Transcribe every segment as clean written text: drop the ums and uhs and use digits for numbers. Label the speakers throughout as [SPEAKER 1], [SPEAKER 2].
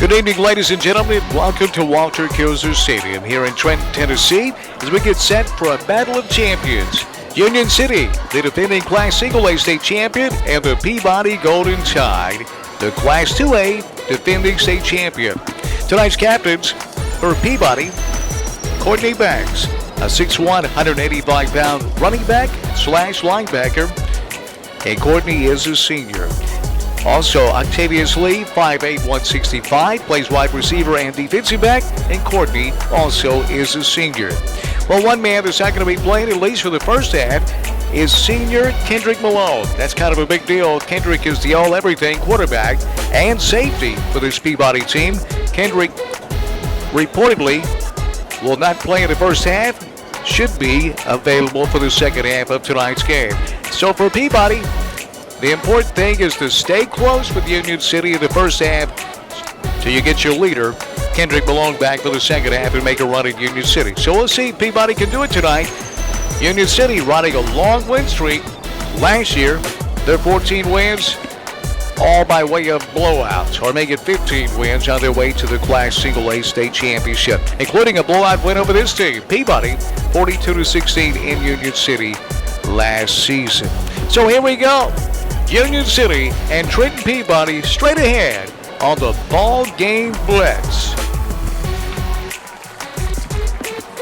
[SPEAKER 1] Good evening, ladies and gentlemen. Welcome to Walter Kilzer Stadium here in Trenton, Tennessee, as we get set for a battle of champions. Union City, the defending Class Single A state champion, and the Peabody Golden Tide, the Class 2A defending state champion. Tonight's captains for Peabody, Courtney Banks, a 6'1", 185-pound running back / linebacker, and Courtney is a senior. Also, Octavius Lee, 5'8", 165, plays wide receiver and defensive back, and Courtney also is a senior. Well, one man that's not going to be playing, at least for the first half, is senior Kendrick Malone. That's kind of a big deal. Kendrick is the all-everything quarterback and safety for this Peabody team. Kendrick reportedly will not play in the first half, should be available for the second half of tonight's game. So for Peabody, the important thing is to stay close with Union City in the first half till you get your leader, Kendrick Malone, back for the second half and make a run at Union City. So we'll see if Peabody can do it tonight. Union City riding a long win streak last year. Their 14 wins, all by way of blowouts, or make it 15 wins on their way to the Class Single A state championship, including a blowout win over this team, Peabody, 42-16 in Union City last season. So here we go. Union City and Trenton Peabody straight ahead on the BallGame Blitz.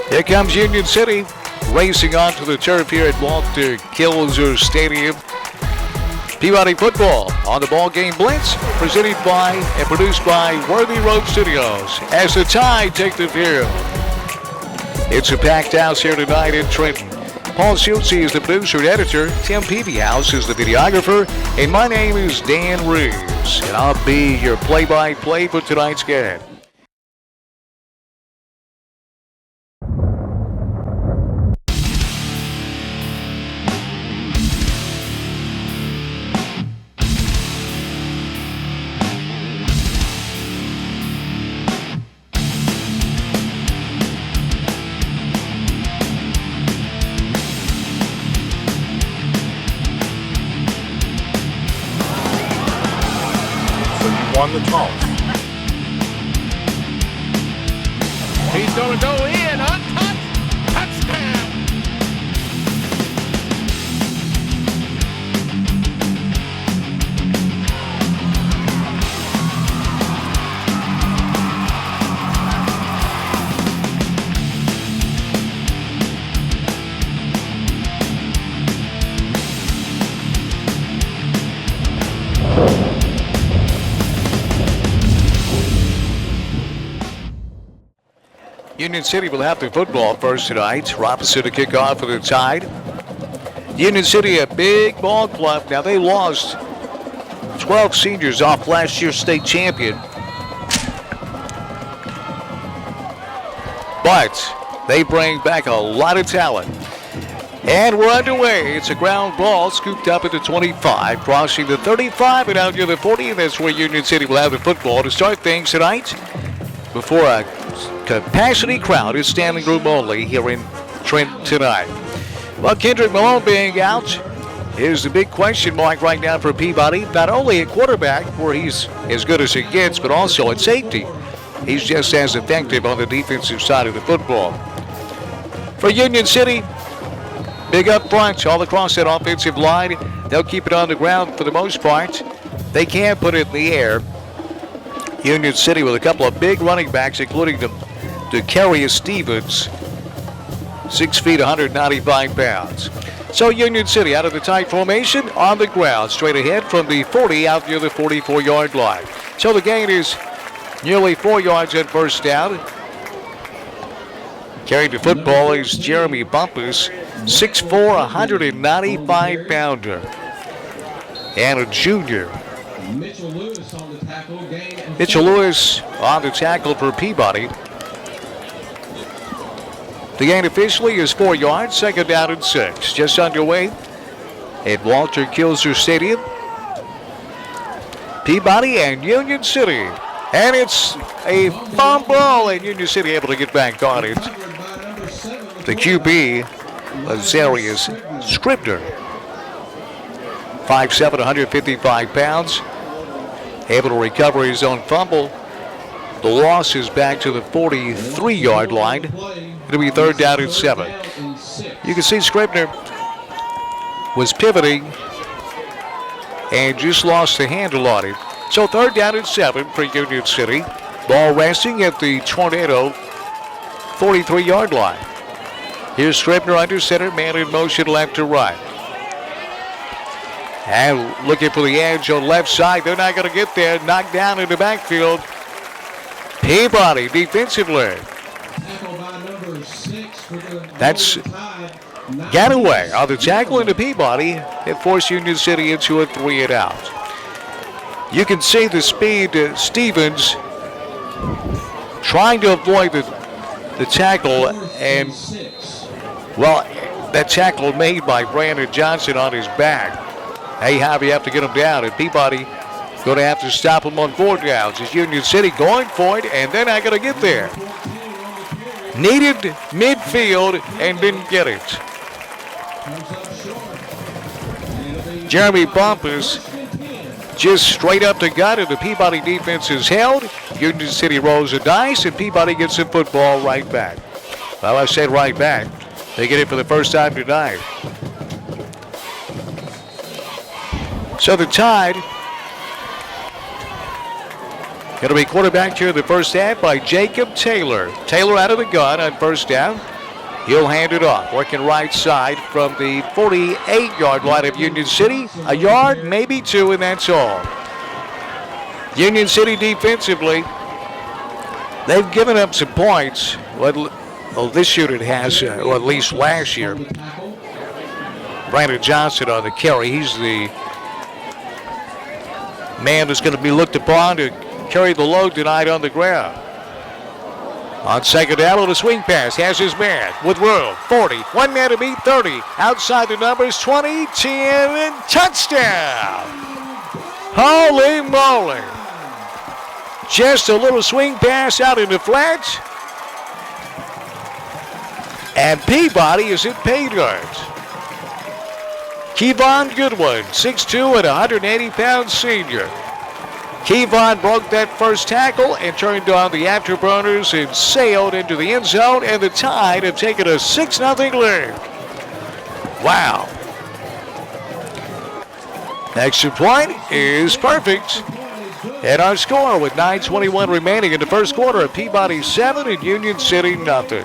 [SPEAKER 1] Here comes Union City racing onto the turf here at Walter Kilzer Stadium. Peabody football on the BallGame Blitz, presented by and produced by Worthy Road Studios as the Tide take the field. It's a packed house here tonight in Trenton. Paul Schultze is the producer and editor. Tim Peavyhouse is the videographer. And my name is Dan Reeves. And I'll be your play-by-play for tonight's game.
[SPEAKER 2] On the toss.
[SPEAKER 3] He's going to go in, untouched, touchdown.
[SPEAKER 1] Union City will have the football first tonight. Robinson to kick off for the Tide. Union City, a big ball club. Now they lost 12 seniors off last year's state champion. But they bring back a lot of talent. And we're underway. It's a ground ball scooped up at the 25, crossing the 35 and out near the 40. And that's where Union City will have the football to start things tonight before a capacity crowd is standing room only here in Trenton tonight. Well, Kendrick Malone being out is the big question mark right now for Peabody. Not only at quarterback, where he's as good as he gets, but also at safety. He's just as effective on the defensive side of the football. For Union City, big up front, all across that offensive line. They'll keep it on the ground for the most part. They can't put it in the air. Union City with a couple of big running backs, including Decarius Stevens, 6 feet, 195 pounds. So Union City out of the tight formation on the ground, straight ahead from the 40 out near the 44-yard line. So the gain is nearly 4 yards at first down. Carrying the football is Jeremy Bumpus, 6'4", 195-pounder, and a junior.
[SPEAKER 4] Mitchell Lewis on the tackle.
[SPEAKER 1] Mitchell Lewis on the tackle for Peabody. The gain officially is 4 yards, second down and 6. Just underway at Walter Kilzer Stadium. Peabody and Union City. And it's a fumble, and Union City able to get back on it. The QB, Azarius Scribner, 5'7", 155 pounds, able to recover his own fumble The loss is back to the 43-yard line. It'll be 3rd down and 7. You can see Scribner was pivoting and just lost the handle on it. So 3rd down and 7 for Union City. Ball resting at the Tornado 43-yard line. Here's Scribner under center, man in motion left to right. And looking for the edge on left side. They're not going to get there. Knocked down in the backfield. Peabody defensively. That's Getaway on the tackle into Peabody. It forced Union City into a 3 and out. You can see the speed. Stevens trying to avoid the tackle, and well, that tackle made by Brandon Johnson on his back. Hey, Javi, you have to get him down, and Peabody going to have to stop him on 4 downs. It's Union City going for it, and they're not going to get there. Needed midfield and didn't get it. Jeremy Bumpus just straight up the gut, and the Peabody defense is held. Union City rolls the dice, and Peabody gets the football right back. Well, I said right back. They get it for the first time tonight. So the Tide going to be quarterbacked here in the first half by Jacob Taylor. Taylor out of the gun on 1st down. He'll hand it off, working right side from the 48-yard line of Union City. A yard, maybe 2, and that's all. Union City defensively, they've given up some points. Well, this unit has, or at least last year. Brandon Johnson on the carry. He's the man that's going to be looked upon to carry the load tonight on the ground. On 2nd down on a swing pass, has his man with room. 40, one man to beat, 30. Outside the numbers, 20, 10, and touchdown. Holy moly. Just a little swing pass out in the flats. And Peabody is at pay dirt. Kevon Goodwin, 6'2" and 180-pound senior. Kevon broke that first tackle and turned on the afterburners and sailed into the end zone, and the Tide have taken a 6-0 lead. Wow. Extra point is perfect. And our score with 9:21 remaining in the first quarter of Peabody 7 and Union City nothing.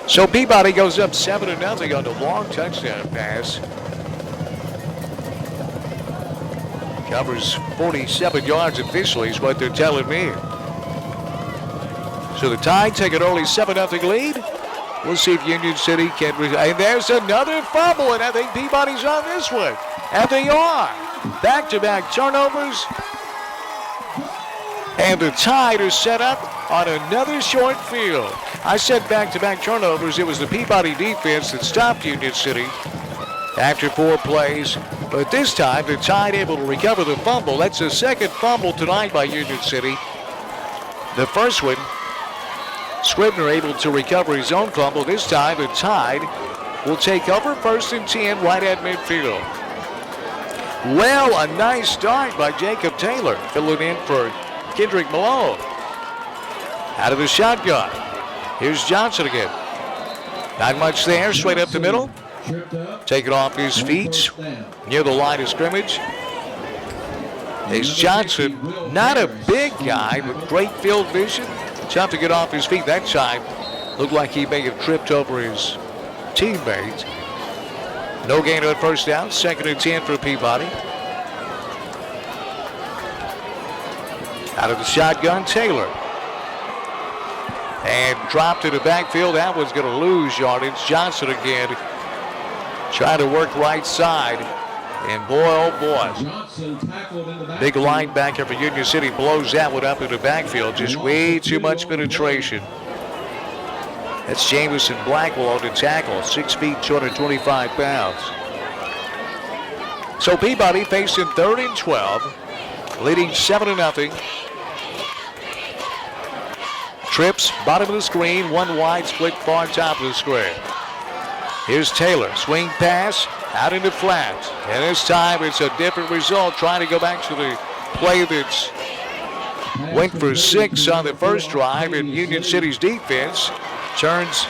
[SPEAKER 1] So Peabody goes up 7-0 on the long touchdown pass. Covers 47 yards officially is what they're telling me. So the Tide take an early 7-0 lead. We'll see if Union City can. And there's another fumble, and I think Peabody's on this one. And they are. Back-to-back turnovers. And the Tide are set up on another short field. I said back-to-back turnovers. It was the Peabody defense that stopped Union City after 4 plays. But this time, the Tide able to recover the fumble. That's the second fumble tonight by Union City. The first one, Scribner able to recover his own fumble. This time, the Tide will take over 1st and 10 right at midfield. Well, a nice start by Jacob Taylor, filling in for Kendrick Malone. Out of the shotgun. Here's Johnson again. Not much there, straight up the middle. Taken off his feet near the line of scrimmage. It's Johnson, not a big guy, but great field vision. Tough to get off his feet that time. Looked like he may have tripped over his teammate. No gain on 1st down, 2nd and 10 for Peabody. Out of the shotgun, Taylor. And dropped to the backfield. That one's going to lose yardage. Johnson again trying to work right side. And boy, oh boy. Big linebacker for Union City blows that one up in the backfield. Just way too much penetration. That's Jamison Blackwell on the tackle. 6 feet, 225 pounds. So Peabody facing 3rd and 12. Leading 7-0. trips, bottom of the screen, one wide, split far top of the screen. Here's Taylor, swing pass, out into flat. And this time it's a different result, trying to go back to the play that's went for 6 on the first drive, and Union City's defense turns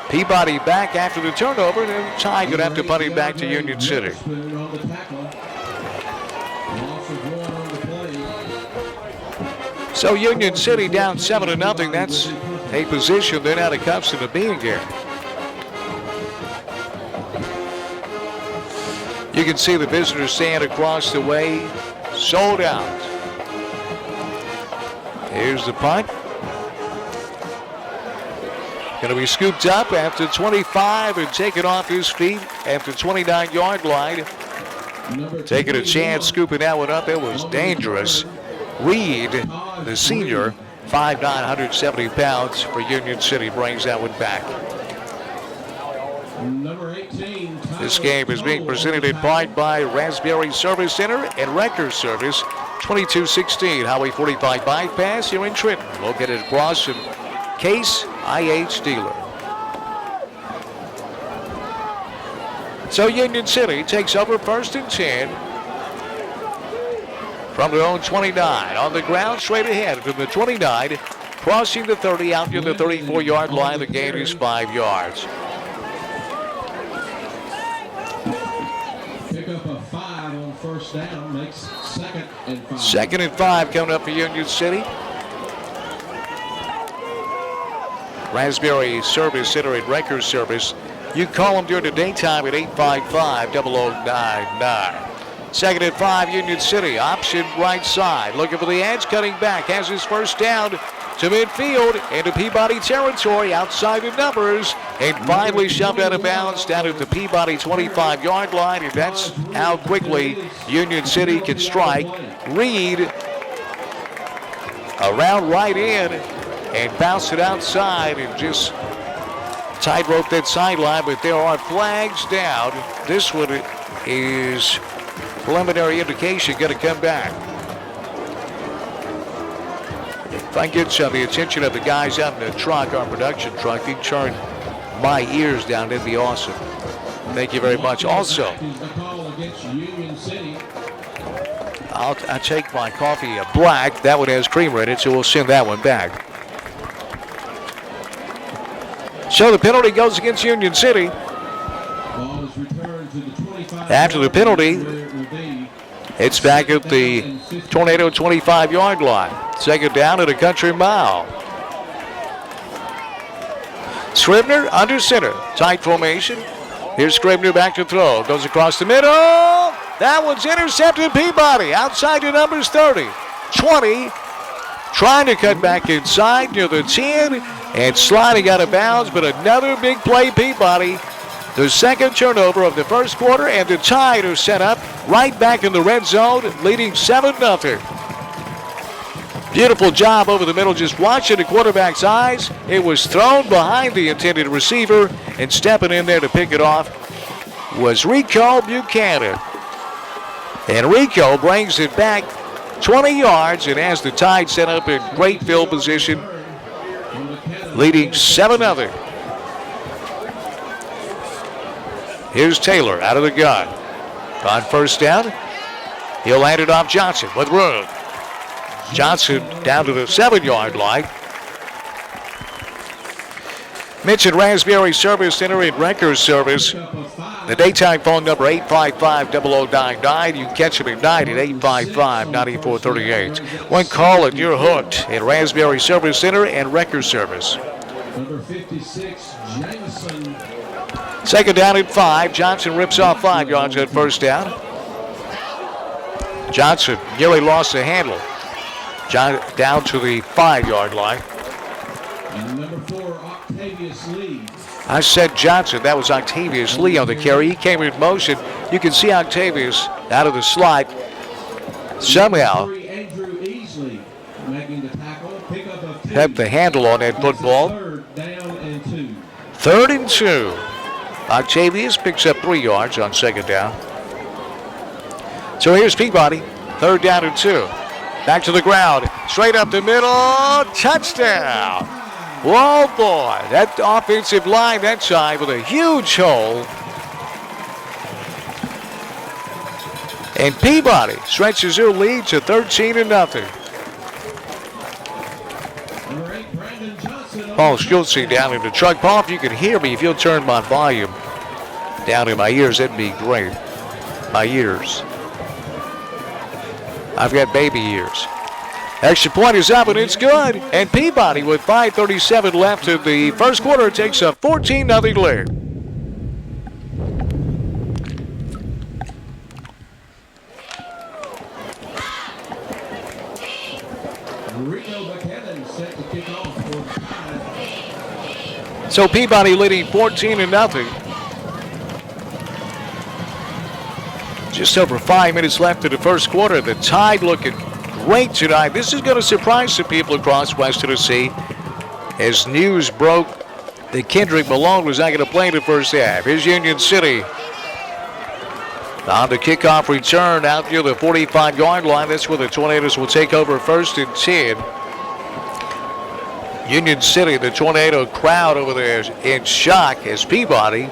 [SPEAKER 1] Peabody back after the turnover, and then Ty going to have to punt it back to Union City. So Union City down 7-0. That's a position they're not accustomed to being in. You can see the visitor stand across the way, sold out. Here's the punt. Going to be scooped up after 25 and taken off his feet after 29-yard line. Taking a chance, scooping that one up. It was dangerous. Reed, the senior, 5'9", 170 pounds for Union City, brings that one back. This game is being presented in part by Raspberry Service Center and Wrecker Service, 2216 Highway 45 bypass here in Trenton. Located across from Case IH dealer. So Union City takes over 1st and 10 from their own 29. On the ground, straight ahead from the 29, crossing the 30 out near the 34-yard line. The gain is 5 yards.
[SPEAKER 4] Pick up a 5 on 1st down, makes 2nd and 5.
[SPEAKER 1] 2nd and 5 coming up for Union City. Raspberry Service Center and Wrecker Service. You call them during the daytime at 855-0099. 2nd and 5, Union City. Option right side. Looking for the edge, cutting back. Has his first down to midfield into Peabody territory outside the numbers. And finally shoved out of bounds down at the Peabody 25-yard line. And that's how quickly Union City can strike. Reed around right in and bounce it outside and just tightrope that sideline. But there are flags down. This one is preliminary indication going to come back. If I get some of the attention of the guys out in the truck, our production truck, you turn my ears down, that'd be awesome. Thank you very much. Also, I'll take my coffee black. That one has creamer in it, so we'll send that one back. So the penalty goes against Union City. After the penalty, it's back at the Tornado 25-yard line. 2nd down at a country mile. Scribner under center. Tight formation. Here's Scribner back to throw. Goes across the middle. That one's intercepted. Peabody outside the numbers 30. 20. Trying to cut back inside near the 10. And sliding out of bounds, but another big play, Peabody. The 2nd turnover of the 1st quarter, and the Tide are set up right back in the red zone, leading 7-0. Beautiful job over the middle, just watching the quarterback's eyes. It was thrown behind the intended receiver, and stepping in there to pick it off was Rico Buchanan. And Rico brings it back 20 yards and has the Tide set up in great field position, leading 7-0. Here's Taylor out of the gun. On 1st down, he'll land it off Johnson with room. Johnson down to the 7-yard line. Mention Raspberry Service Center and Wrecker Service. The daytime phone number 855-0099. You can catch them at night at 855-9438. One call and you're hooked at Raspberry Service Center and Wrecker Service.
[SPEAKER 4] Number 56, Jameson.
[SPEAKER 1] 2nd down at 5. Johnson rips off 5 yards at 1st down. Johnson nearly lost the handle. Down to the 5-yard line.
[SPEAKER 4] And number 4, Octavius Lee.
[SPEAKER 1] I said Johnson. That was Octavius Lee on the carry. He came in motion. You can see Octavius out of the slot. Somehow have the handle on that football. 3rd and 2. Octavius picks up 3 yards on 2nd down. So here's Peabody. 3rd down and 2. Back to the ground. Straight up the middle. Touchdown. Whoa, boy. That offensive line that side with a huge hole. And Peabody stretches their lead to 13-0. Paul Schultze down in the truck. Paul, if you can hear me, if you'll turn my volume down in my ears, that'd be great. My ears. I've got baby ears. Extra point is up and it's good. And Peabody with 5:37 left in the first quarter takes a 14-0 lead. So Peabody leading 14-0. Just over 5 minutes left in the first quarter. The Tide looking great tonight. This is going to surprise some people across West Tennessee as news broke that Kendrick Malone was not going to play in the first half. Here's Union City on the kickoff return out near the 45-yard line. That's where the Tornadoes will take over 1st and 10. Union City, the Tornado crowd over there in shock as Peabody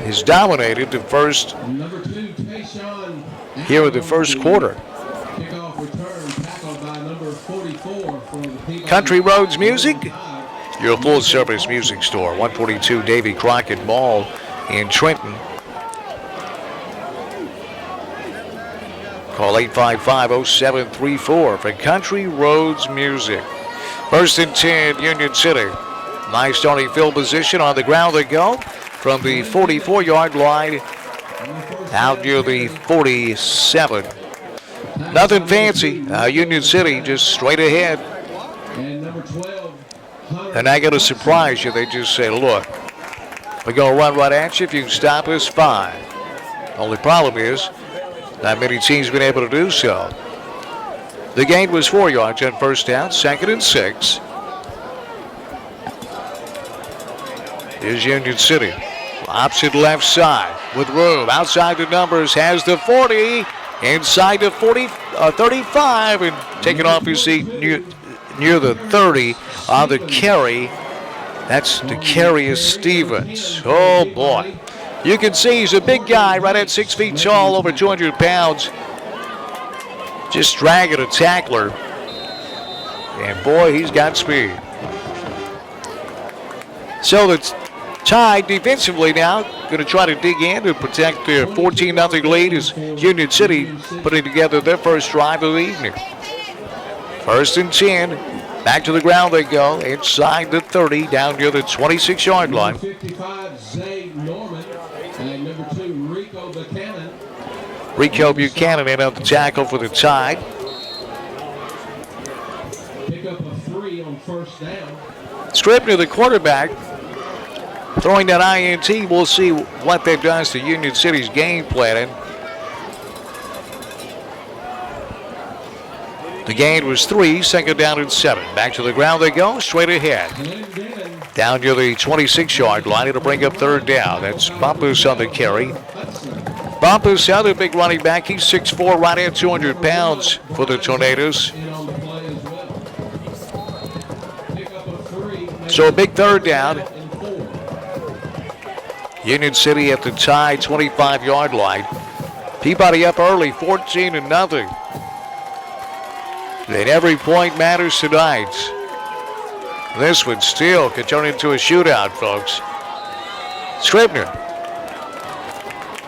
[SPEAKER 1] is dominated the first here in the first quarter. Country Roads Music, your full-service music store, 142 Davy Crockett Mall in Trenton. Call 855-0734 for Country Roads Music. 1st and 10, Union City. Nice starting field position on the ground they go from the 44-yard line out near the 47. Nothing fancy. Union City just straight ahead. And I got to surprise you. They just say, look, we're going to run right at you. If you can stop us, fine. Only problem is not many teams have been able to do so. The gain was 4 yards on first down, 2nd and 6. Here's Union City. Option left side with room. Outside the numbers has the 40. Inside the 35 and taking off his seat near the 30 on the carry. That's the carry is Stevens. Oh, boy. You can see he's a big guy, right at 6 feet tall, over 200 pounds. Just dragging a tackler. And, boy, he's got speed. So the Tide defensively now going to try to dig in to protect their 14-0 lead as Union City putting together their first drive of the evening. 1st and 10. Back to the ground they go. Inside the 30, down near the 26-yard line.
[SPEAKER 4] 55, Zay Norman, and number 2, Rico Buchanan.
[SPEAKER 1] Rico Buchanan in on the tackle for the Tide.
[SPEAKER 4] Pick up a 3 on first down.
[SPEAKER 1] Scribner, the quarterback, throwing that INT. We'll see what that does to Union City's game planning. The gain was 3, 2nd down and 7. Back to the ground they go, straight ahead. Down near the 26-yard line, it'll bring up 3rd down. That's Bumpus on the carry. Bumpus, the other big running back, he's 6'4", right at 200 pounds for the Tornadoes. So a big 3rd down. Union City at the Tide 25-yard line. Peabody up early, 14-0. And every point matters tonight. This one still could turn into a shootout, folks. Scribner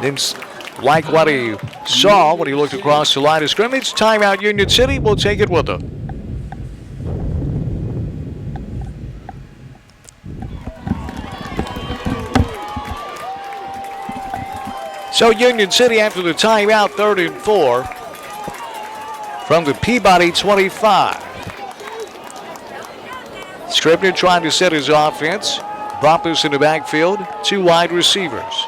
[SPEAKER 1] didn't like what he saw when he looked across the line of scrimmage. Timeout, Union City. We'll take it with them. So Union City after the timeout, 3rd and 4 from the Peabody 25. Scribner trying to set his offense. Bumpus in the backfield, 2 wide receivers.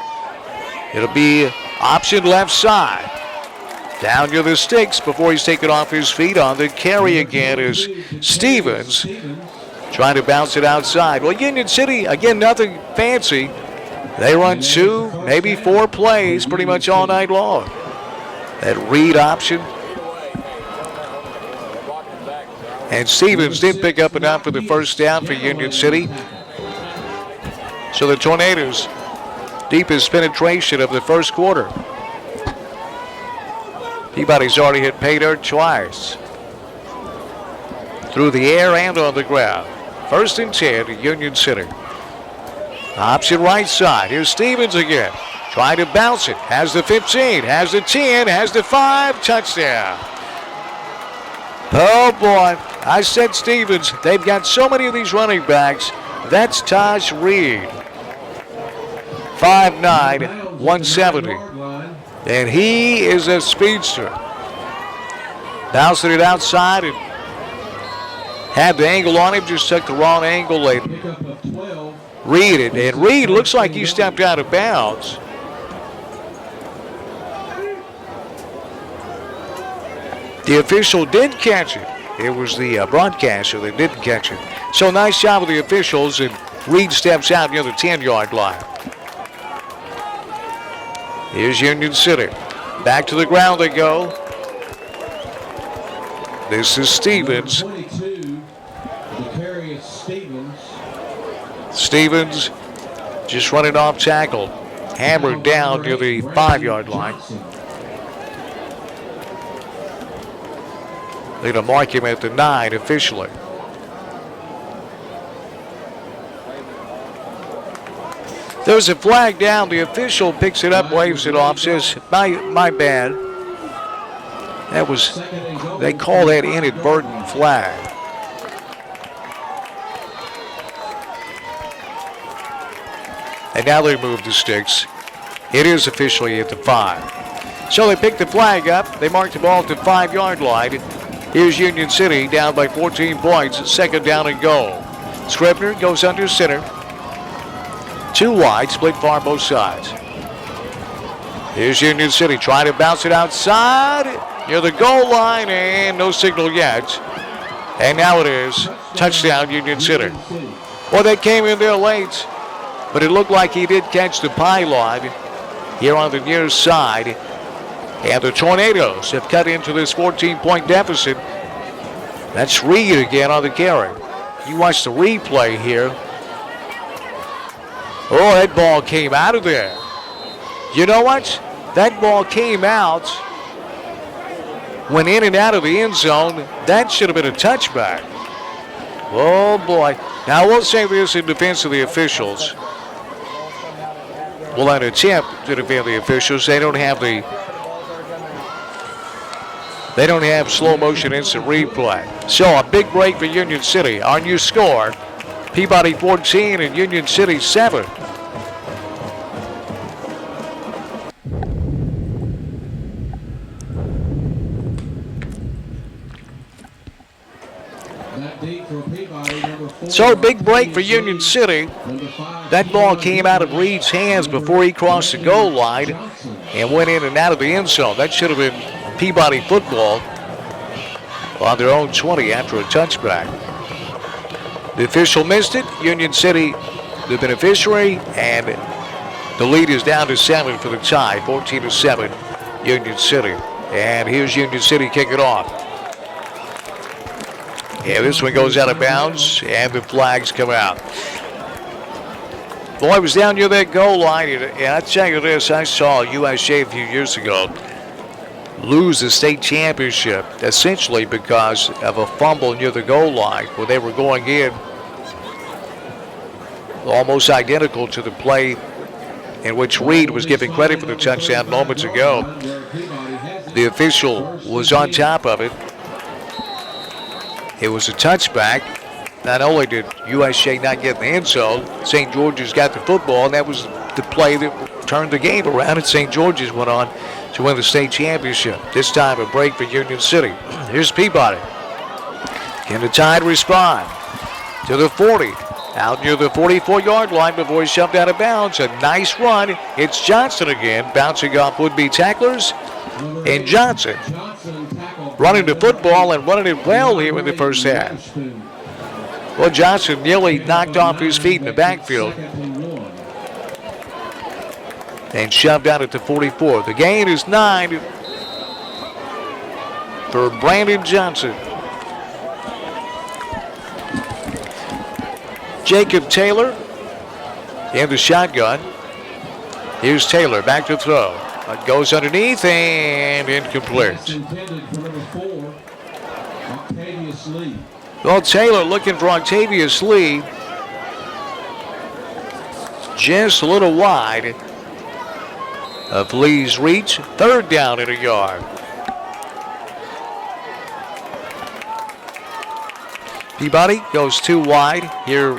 [SPEAKER 1] It'll be option left side. Down near the sticks before he's taken off his feet. On the carry again is Stevens trying to bounce it outside. Well, Union City, again, nothing fancy. They run 2, maybe 4 plays pretty much all night long. That read option. And Stevens did pick up enough for the first down for Union City. So the Tornadoes, deepest penetration of the first quarter. Peabody's already hit pay dirt twice. Through the air and on the ground. 1st and 10 to Union City. Option right side. Here's Stevens again. Trying to bounce it. Has the 15, has the 10, has the 5. Touchdown. Oh boy. I said Stevens. They've got so many of these running backs. That's Taj Reed. 5'9", 170. And he is a speedster. Bouncing it outside and had the angle on him, just took the wrong angle and Reed it. And Reed looks like he stepped out of bounds. The official did catch it. It was the broadcaster that didn't catch it. So nice job of the officials, and Reed steps out near the 10-yard line. Here's Union City. Back to the ground they go. This is Stevens. Stevens just running off tackle. Hammered down near the 5-yard line. They're going to mark him at the 9 officially. There's a flag down. The official picks it up, waves it off, says, my bad. That was, they call that inadvertent flag. And now they move the sticks. It is officially at the 5. So they pick the flag up. They mark the ball at the 5-yard line. Here's Union City down by 14 points. 2nd down and goal. Scribner goes under center. 2 wide, split far both sides. Here's Union City trying to bounce it outside near the goal line, and no signal yet. And now it is touchdown Union City. Well, they came in there late, but it looked like he did catch the pylon here on the near side. And the Tornadoes have cut into this 14-point deficit. That's Reed again on the carry. You watch the replay here. Oh, that ball came out of there. You know what? That ball came out, went in and out of the end zone. That should have been a touchback. Oh, boy. Now, we'll say this in defense of the officials. Well, an attempt to defend the officials. They don't have slow motion instant replay. So a big break for Union City. Our new score, Peabody 14 and Union City 7. So big break for Union City. That ball came out of Reed's hands before he crossed the goal line and went in and out of the end zone. That should have been Peabody football on their own 20 after a touchback. The official missed it. Union City, the beneficiary, and the lead is down to 7 for the tie. 14-7, Union City. And here's Union City kick it off. Yeah, this one goes out of bounds, and the flags come out. Boy, it was down near that goal line, and I tell you this, I saw USA a few years ago lose the state championship essentially because of a fumble near the goal line where they were going in almost identical to the play in which Reed was giving credit for the touchdown moments ago. The official was on top of it. It was a touchback. Not only did USA not get in the end zone, St. George's got the football, and that was the play that turned the game around, and St. George's went on to win the state championship. This time a break for Union City. Here's Peabody. Can the Tide respond? To the 40. Out near the 44-yard line before he's shoved out of bounds. A nice run. It's Johnson again, bouncing off would-be tacklers. And Johnson running the football and running it well here in the first half. Well, Johnson nearly knocked off his feet in the backfield and shoved out at the 44. The gain is 9 for Brandon Johnson. Jacob Taylor in the shotgun. Here's Taylor back to throw. Goes underneath and incomplete.
[SPEAKER 4] Pass intended for number 4, Octavius Lee.
[SPEAKER 1] Well, Taylor looking for Octavius Lee. Just a little wide of Lee's reach. 3rd down and a yard. Peabody goes too wide. Here,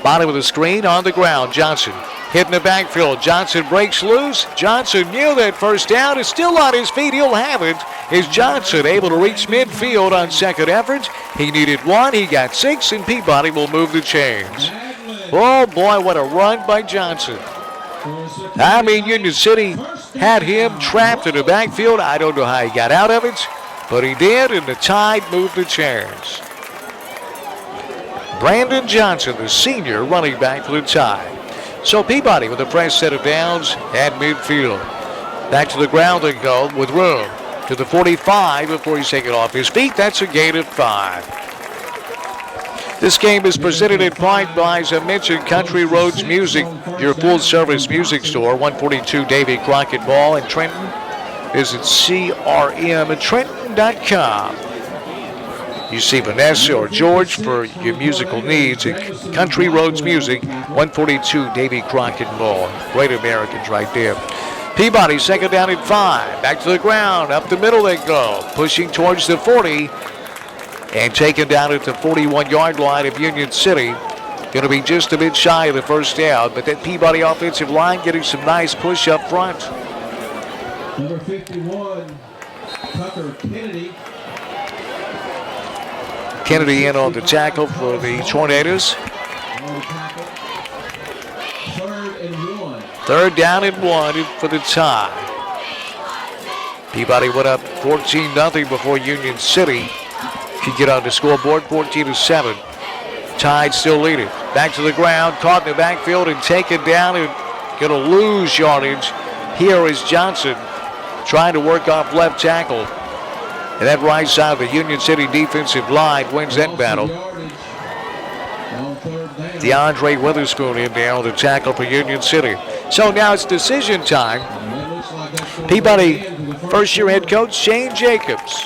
[SPEAKER 1] bottom of the screen on the ground. Johnson hitting the backfield. Johnson breaks loose. Johnson knew that first down. Is still on his feet. He'll have it. Is Johnson able to reach midfield on second effort? He needed 1. He got 6, and Peabody will move the chains. Oh, boy, what a run by Johnson. I mean, Union City had him trapped in the backfield. I don't know how he got out of it, but he did, and the Tide moved the chains. Brandon Johnson, the senior running back for the Tide. So Peabody with a fresh set of downs at midfield. Back to the ground they go with room to the 45 before he's taken off his feet. That's a gain of 5. This game is presented in part by, as I mentioned, Country Roads Music, your full-service music store, 142 Davy Crockett Mall in Trenton. Visit crmtrenton.com. You see Vanessa or George for your musical needs at Country Roads Music, 142 Davy Crockett Mall. Great Americans right there. Peabody, 2nd down and 5. Back to the ground. Up the middle they go. Pushing towards the 40. And taken down at the 41-yard line of Union City. Going to be just a bit shy of the first down, but that Peabody offensive line getting some nice push up front.
[SPEAKER 4] Number 51, Tucker Kennedy.
[SPEAKER 1] Kennedy in on the tackle for the Tornadoes.
[SPEAKER 4] 3rd and 1.
[SPEAKER 1] 3rd down and 1 for the Tide. Peabody went up 14-0 before Union City could get on the scoreboard, 14-7. Tide still leading. Back to the ground, caught in the backfield and taken down and going to lose yardage. Here is Johnson trying to work off left tackle. And that right side of the Union City defensive line wins that battle. DeAndre Witherspoon in there on the tackle for Union City. So now it's decision time. Peabody first-year head coach Shane Jacobs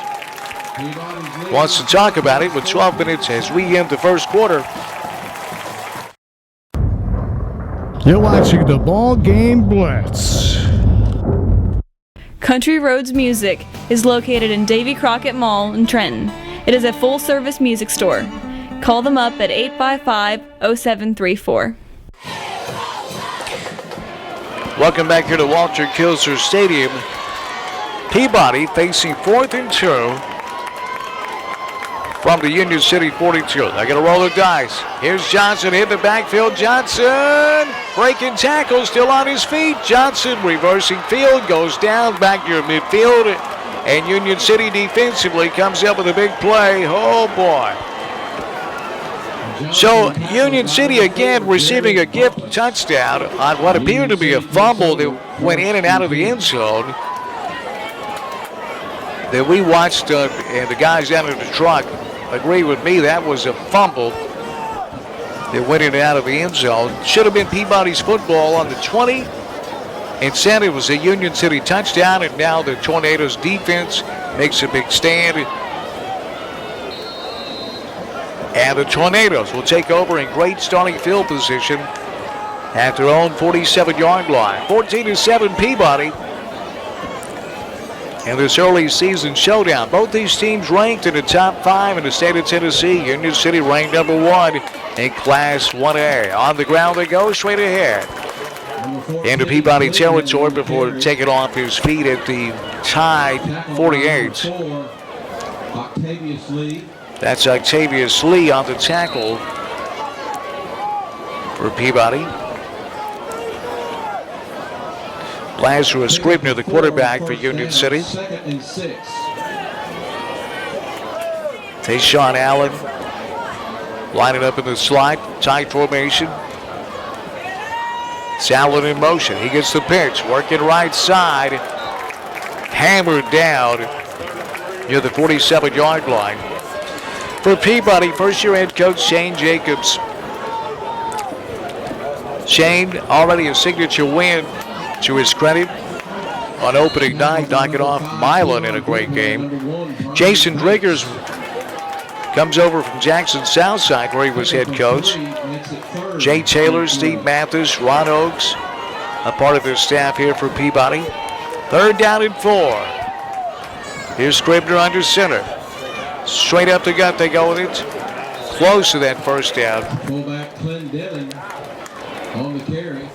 [SPEAKER 1] wants to talk about it with 12 minutes as we end the first quarter.
[SPEAKER 3] You're watching the BallGame Blitz.
[SPEAKER 2] Country Roads Music is located in Davy Crockett Mall in Trenton. It is a full-service music store. Call them up at 855-0734.
[SPEAKER 1] Welcome back here to Walter Kilser Stadium. Peabody facing 4th and 2 from the Union City 42. They're going to roll the dice. Here's Johnson in the backfield. Johnson breaking tackle, still on his feet. Johnson reversing field, goes down back near midfield. And Union City defensively comes up with a big play. Oh, boy. So Union City again receiving a gift touchdown on what appeared to be a fumble that went in and out of the end zone. That we watched, and the guys down in the truck agree with me, that was a fumble that went in and out of the end zone. Should have been Peabody's football on the 20. Instead, it was a Union City touchdown, and now the Tornadoes defense makes a big stand. And the Tornadoes will take over in great starting field position at their own 47-yard line. 14-7 Peabody. And this early season showdown, both these teams ranked in the top 5 in the state of Tennessee. Union City ranked number 1 in Class 1A. On the ground they go, straight ahead into Peabody territory before taking off his feet at the Tide 48.
[SPEAKER 4] Octavius Lee.
[SPEAKER 1] That's Octavius Lee on the tackle for Peabody. Lazarus Scribner, the quarterback for Union City.
[SPEAKER 4] 2nd and 6.
[SPEAKER 1] Tayshawn Allen lining up in the slot, tight formation. It's Allen in motion. He gets the pitch, working right side. Hammered down near the 47-yard line. For Peabody, first-year head coach Shane Jacobs Shane, already a signature win to his credit on opening night, knocking off Milan in a great game. Jason Driggers comes over from Jackson Southside, where he was head coach. Jay Taylor, Steve Mathis, Ron Oakes, a part of their staff here for Peabody. 3rd down and 4. Here's Scribner under center. Straight up the gut they go with it. Close to that 1st down.
[SPEAKER 4] Fullback Clendenin on the carry.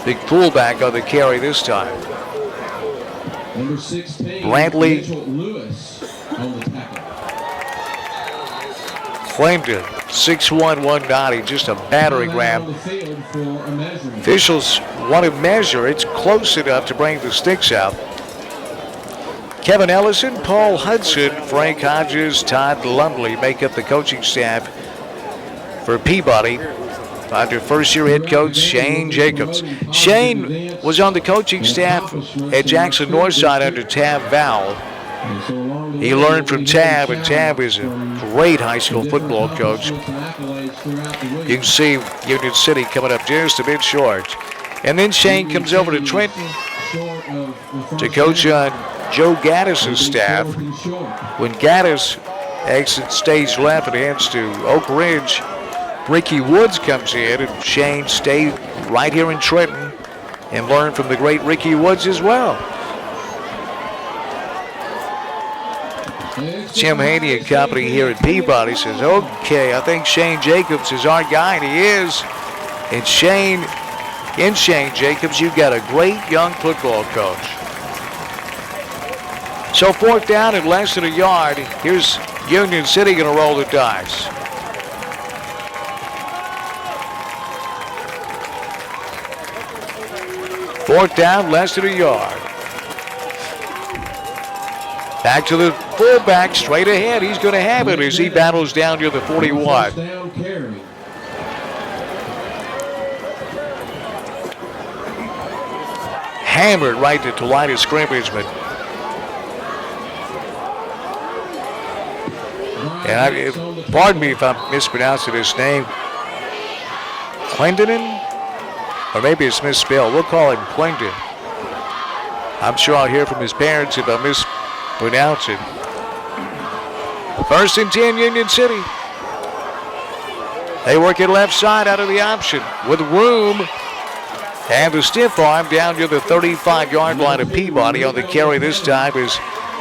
[SPEAKER 1] Big pullback on the carry this time.
[SPEAKER 4] Number 16,
[SPEAKER 1] Brantley
[SPEAKER 4] Mitchell Lewis on the tackle.
[SPEAKER 1] claimed it. 6'1", 190, just a battering ram.
[SPEAKER 4] On the field for a measuring.
[SPEAKER 1] Officials want to measure. It's close enough to bring the sticks out. Kevin Ellison, Paul Hudson, Frank Hodges, Todd Lumley make up the coaching staff for Peabody under first-year head coach Shane Jacobs. Shane was on the coaching staff at Jackson Northside under Tab Val. He learned from Tab, and Tab is a great high school football coach. You can see Union City coming up just a bit short. And then Shane comes over to Trenton to coach on Joe Gaddis' staff. When Gaddis exits stage left and heads to Oak Ridge, Ricky Woods comes in, and Shane stayed right here in Trenton and learned from the great Ricky Woods as well. Jim Haney and company here at Peabody says, okay, I think Shane Jacobs is our guy, and he is. And Shane Jacobs, you've got a great young football coach. So 4th down and less than a yard. Here's Union City going to roll the dice. Fourth down, less than a yard. Back to the fullback, straight ahead. He's going to have it as he battles down near the 41. Hammered right to line of scrimmage, but pardon me if I'm mispronouncing his name. Clendenin? Or maybe it's misspelled. We'll call him Clendon. I'm sure I'll hear from his parents if I mispronounce it. 1st and 10, Union City. They work it left side out of the option with room. And the stiff arm down near the 35-yard line of Peabody on the carry this time is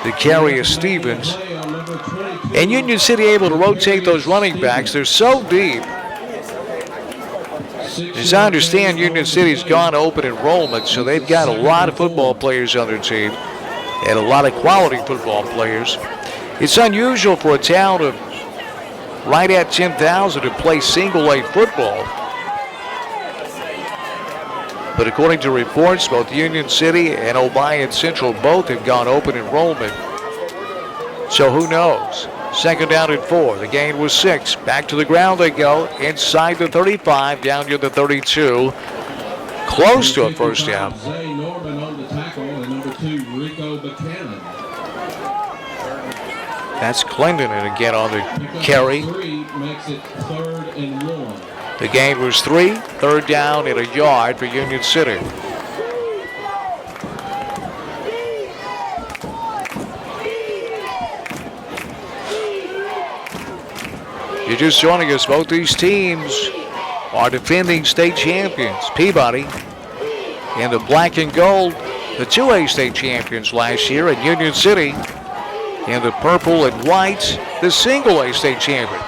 [SPEAKER 1] the carry of Stevens. And Union City able to rotate those running backs. They're so deep. As I understand, Union City's gone open enrollment, so they've got a lot of football players on their team and a lot of quality football players. It's unusual for a town of right at 10,000 to play single-A football. But according to reports, both Union City and Obion Central both have gone open enrollment. So who knows? 2nd down and 4. The gain was 6. Back to the ground they go. Inside the 35, down near the 32. Close to a 1st down.
[SPEAKER 4] Zay Norman on the tackle, and number 2, Rico Buchanan.
[SPEAKER 1] That's Clendenin again on the carry.
[SPEAKER 4] 3 makes it 3rd and 1.
[SPEAKER 1] The gain was 3. 3rd down and a yard for Union City. You're just joining us. Both these teams are defending state champions. Peabody in the black and gold, the 2A state champions last year, and Union City in the purple and white, the single-A state champion.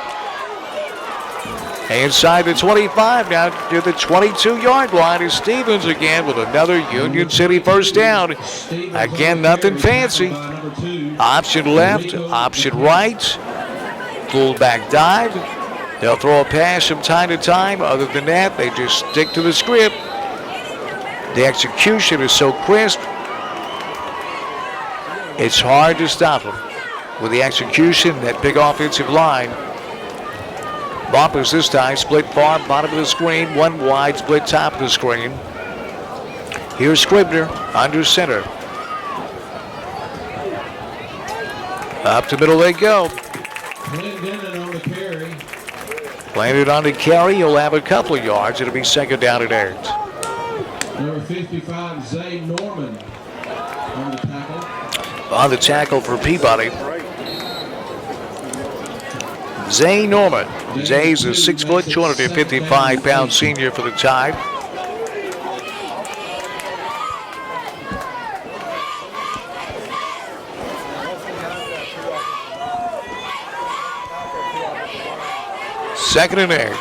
[SPEAKER 1] Inside the 25, now to the 22-yard line is Stevens again with another Union City 1st down. Again, nothing fancy. Option left, option right. Fullback dive. They'll throw a pass from time to time. Other than that, they just stick to the script. The execution is so crisp, it's hard to stop them. With the execution, that big offensive line. Bumpers this time, split far bottom of the screen, one wide, split top of the screen. Here's Scribner under center. Up to middle they go.
[SPEAKER 4] Clendenin on the carry.
[SPEAKER 1] Landed on the carry. He'll have a couple of yards. It'll be second down and 8.
[SPEAKER 4] Number 55, Zay Norman on the tackle.
[SPEAKER 1] On the tackle for Peabody. Zay Norman. Zay's a 6 foot, 255-pound senior for the Tide. Second and 8.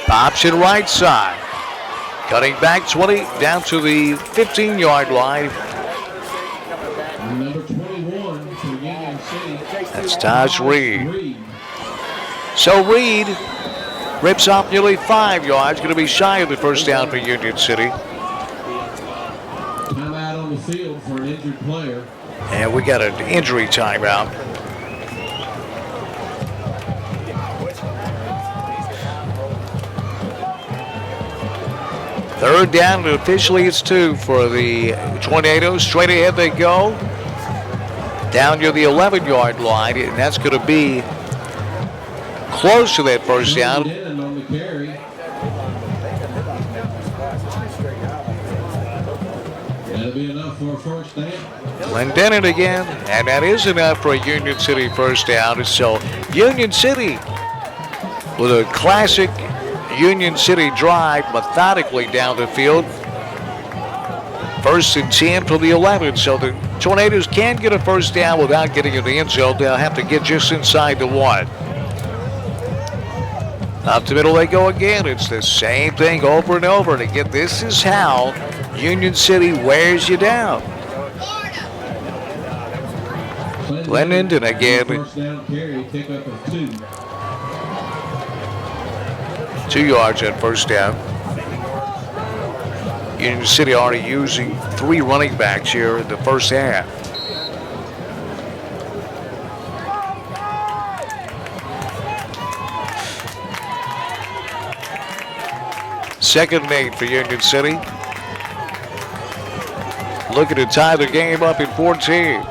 [SPEAKER 1] Option right side. Cutting back 20 down to the 15-yard line.
[SPEAKER 4] Number 21 for Union City.
[SPEAKER 1] That's Taj Reed. So Reed rips off nearly 5 yards. Going to be shy of the first down for Union City.
[SPEAKER 4] Timeout on the field for an injured player.
[SPEAKER 1] And we got an injury timeout. Third down, and officially it's 2 for the Tornadoes. Straight ahead they go. Down near the 11-yard line, and that's going to be close to that first down.
[SPEAKER 4] On the carry. That'll be enough for a first down.
[SPEAKER 1] Glendening again, and that is enough for a Union City first down. So Union City with a classic Union City drive methodically down the field. First and 10 for the 11. So the Tornadoes can get a first down without getting in the end zone. They'll have to get just inside the 1. Up the middle they go again. It's the same thing over and over. And again, this is how Union City wears you down. Glendon again.
[SPEAKER 4] First down carry, pickup of 2.
[SPEAKER 1] 2 yards at first down. Union City already using 3 running backs here in the first half. Second and 8 for Union City. Looking to tie the game up in 14.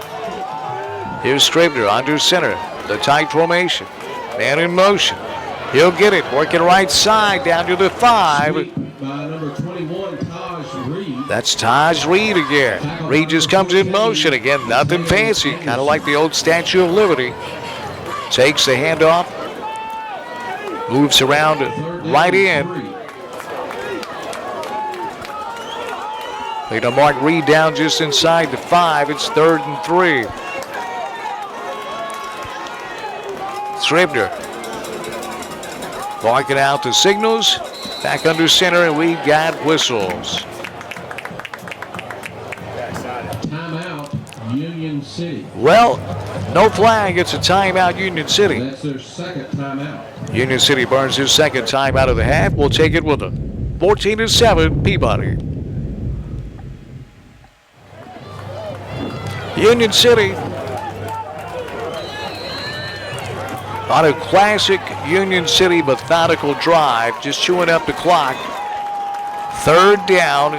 [SPEAKER 1] Here's Scribner under center. The tight formation. Man in motion. He'll get it. Working right side down to the 5.
[SPEAKER 4] By number 21, Taj Reed.
[SPEAKER 1] That's Taj Reed again. Reed just comes in motion again. Nothing fancy. Kind of like the old Statue of Liberty. Takes the handoff. Moves around right in. They don't mark Reed down just inside the 5. It's 3rd and 3. Scribner barking out the signals. Back under center, and we've got whistles.
[SPEAKER 4] Timeout, Union City.
[SPEAKER 1] Well, no flag. It's a timeout, Union City.
[SPEAKER 4] That's their second timeout.
[SPEAKER 1] Union City burns his second timeout of the half. We'll take it with them. 14-7, Peabody. Union City on a classic Union City methodical drive, just chewing up the clock. 3rd down.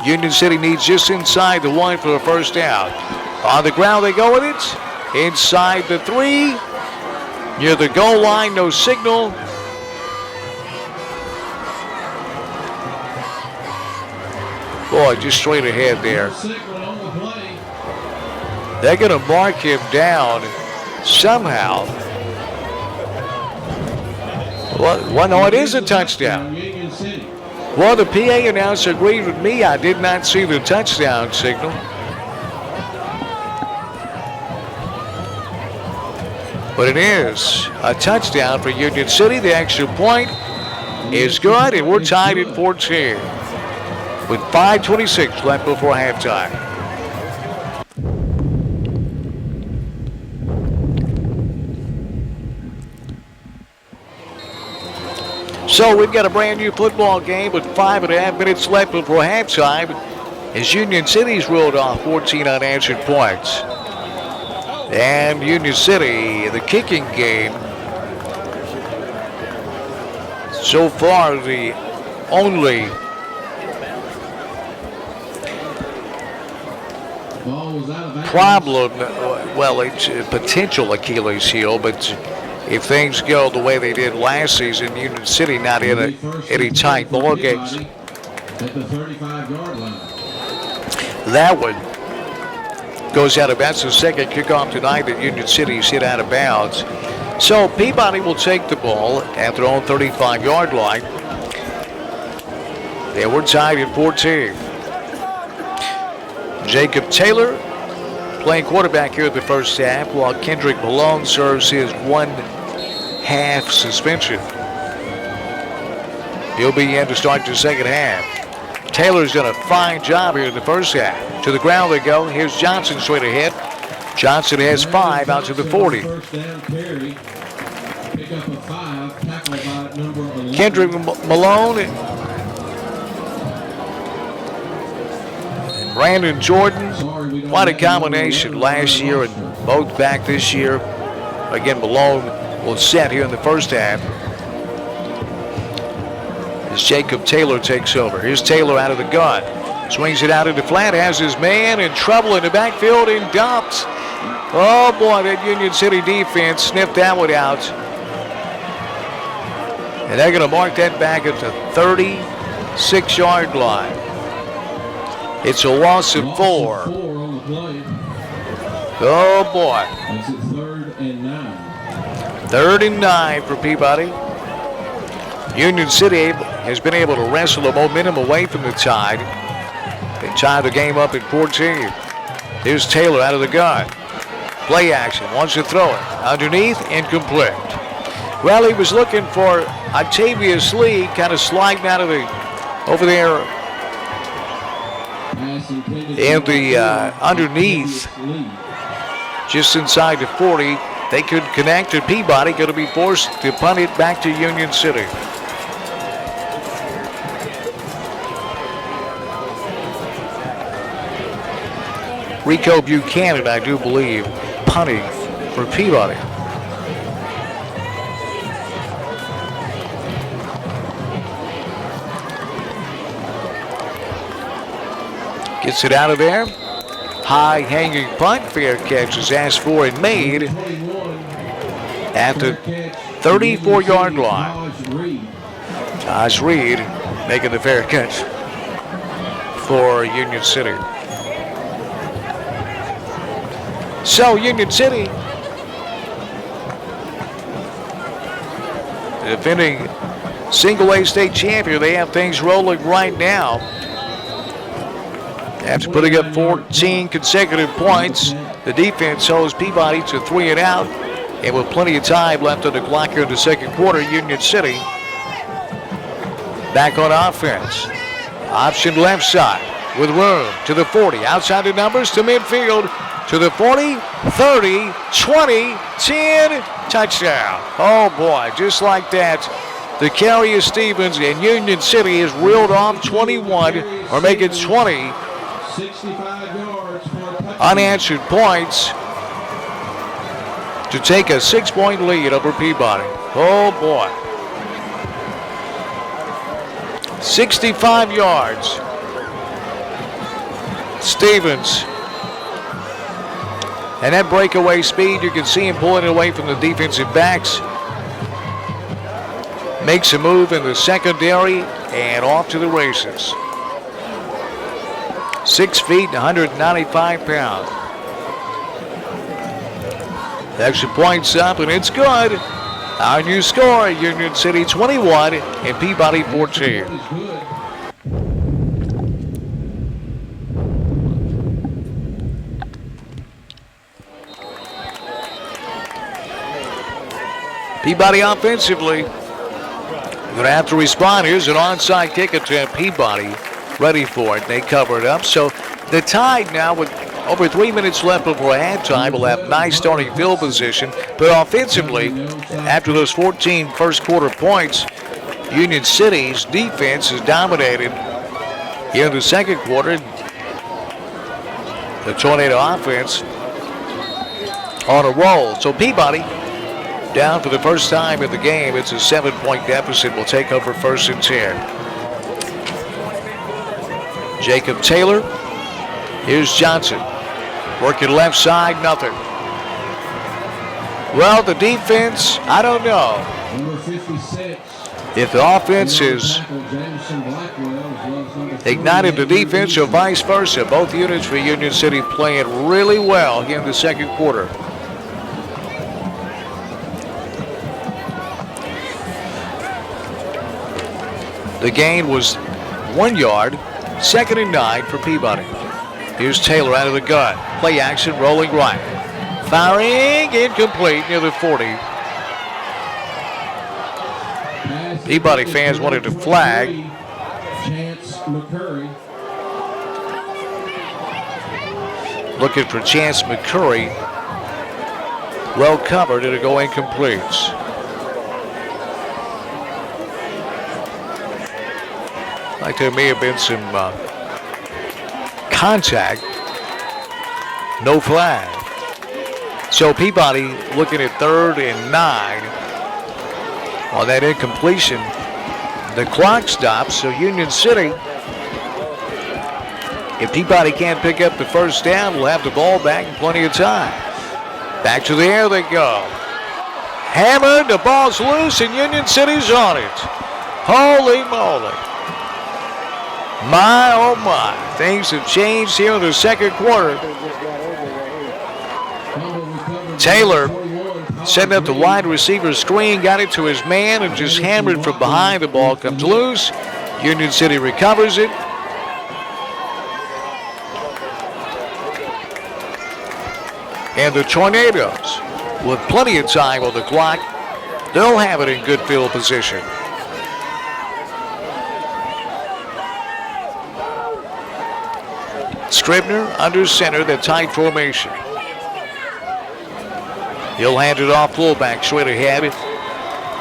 [SPEAKER 1] Union City needs just inside the 1 for a first down. On the ground they go with it. Inside the 3. Near the goal line, no signal. Boy, just straight ahead there. They're going to mark him down somehow. Well, no, it is a touchdown. Well, the PA announcer agreed with me. I did not see the touchdown signal. But it is a touchdown for Union City. The extra point is good, and we're tied at 14 with 5:26 left before halftime. So we've got a brand new football game with 5.5 minutes left before halftime as Union City's rolled off 14 unanswered points. And Union City, the kicking game, so far the only
[SPEAKER 4] ball was out of bounds.
[SPEAKER 1] problem, well, it's a potential Achilles heel, but if things go the way they did last season, Union City not in any tight ball games.
[SPEAKER 4] At the 35-yard line.
[SPEAKER 1] That one goes out of bounds. The second kickoff tonight that Union City's hit out of bounds. So Peabody will take the ball at their own 35-yard line. They were tied at 14. Jacob Taylor playing quarterback here at the first half, while Kendrick Malone serves his 1-half suspension. He'll be in to start the second half. Taylor's done a fine job here in the first half. To the ground they go. Here's Johnson straight ahead. Johnson has 5 out to the 40.
[SPEAKER 4] First down carry. Pick up a 5. Tackled by number 11.
[SPEAKER 1] Kendrick Malone and Brandon Jordan. What a combination last year and both back this year. Again, Malone will set here in the first half as Jacob Taylor takes over. Here's Taylor out of the gun. Swings it out into flat, has his man in trouble in the backfield and dumped. Oh boy, that Union City defense sniffed that one out. And they're going to mark that back at the 36-yard line. It's a loss of 4.
[SPEAKER 4] On the play.
[SPEAKER 1] Oh boy.
[SPEAKER 4] That's it, 3rd and 9.
[SPEAKER 1] 3rd and 9 for Peabody. Union City has been able to wrestle the momentum away from the Tide. They tied the game up at 14. Here's Taylor out of the gun. Play action, wants to throw it. Underneath, incomplete. Well, he was looking for Octavius Lee, kind of sliding out of the, over there in the underneath, just inside the 40. They could connect to Peabody, going to be forced to punt it back to Union City. Rico Buchanan, I do believe, punting for Peabody. Gets it out of there. High hanging punt. Fair catch is asked for and made at the 34-yard line. Taj Reed making the fair catch for Union City. So Union City, defending single A state champion, they have things rolling right now. After putting up 14 consecutive points, the defense holds Peabody to 3 and out. And with plenty of time left on the clock here in the second quarter, Union City back on offense. Option left side with room to the 40. Outside the numbers to midfield. To the 40, 30, 20, 10, touchdown. Oh boy, just like that. The carry is Stevens, and Union City is reeled off 21, or make it 20.
[SPEAKER 4] 65 yards for a touchdown.
[SPEAKER 1] Unanswered points to take a 6-point lead over Peabody. Oh boy. 65 yards. Stevens. And that breakaway speed, you can see him pulling it away from the defensive backs. Makes a move in the secondary and off to the races. 6 feet and 195 pounds. Extra points up and it's good. Our new score, Union City 21 and Peabody 14. Peabody offensively going to have to respond. Here's an onside kick attempt. Peabody ready for it. They cover it up. So the Tide now with over 3 minutes left before halftime will have nice starting field position. But offensively, after those 14 first quarter points, Union City's defense has dominated here in the second quarter. The Tornado offense on a roll. So Peabody down for the first time in the game. It's a 7-point deficit. Will take over 1st and 10. Jacob Taylor. Here's Johnson. Working left side, nothing. Well, the defense, I don't know.
[SPEAKER 4] Number 56.
[SPEAKER 1] If the offense is ignited the defense or vice versa. Both units for Union City playing really well here in the second quarter. The gain was 1 yard, 2nd and 9 for Peabody. Here's Taylor out of the gun. Play action, rolling right. Firing, incomplete near the 40. Peabody fans wanted to flag.
[SPEAKER 4] Chance McCurry.
[SPEAKER 1] Looking for Chance McCurry. Well covered, it'll go incomplete. Like there may have been some contact. No flag. So Peabody looking at 3rd and 9 on that incompletion. The clock stops, so Union City, if Peabody can't pick up the first down, will have the ball back in plenty of time. Back to the air they go. Hammered, the ball's loose, and Union City's on it. Holy moly. My, oh my. Things have changed here in the second quarter. Taylor setting up the wide receiver screen, got it to his man, and just hammered from behind. The ball comes loose. Union City recovers it. And the Tornadoes, with plenty of time on the clock, they'll have it in good field position. Scribner under center, the tight formation. He'll hand it off fullback straight ahead.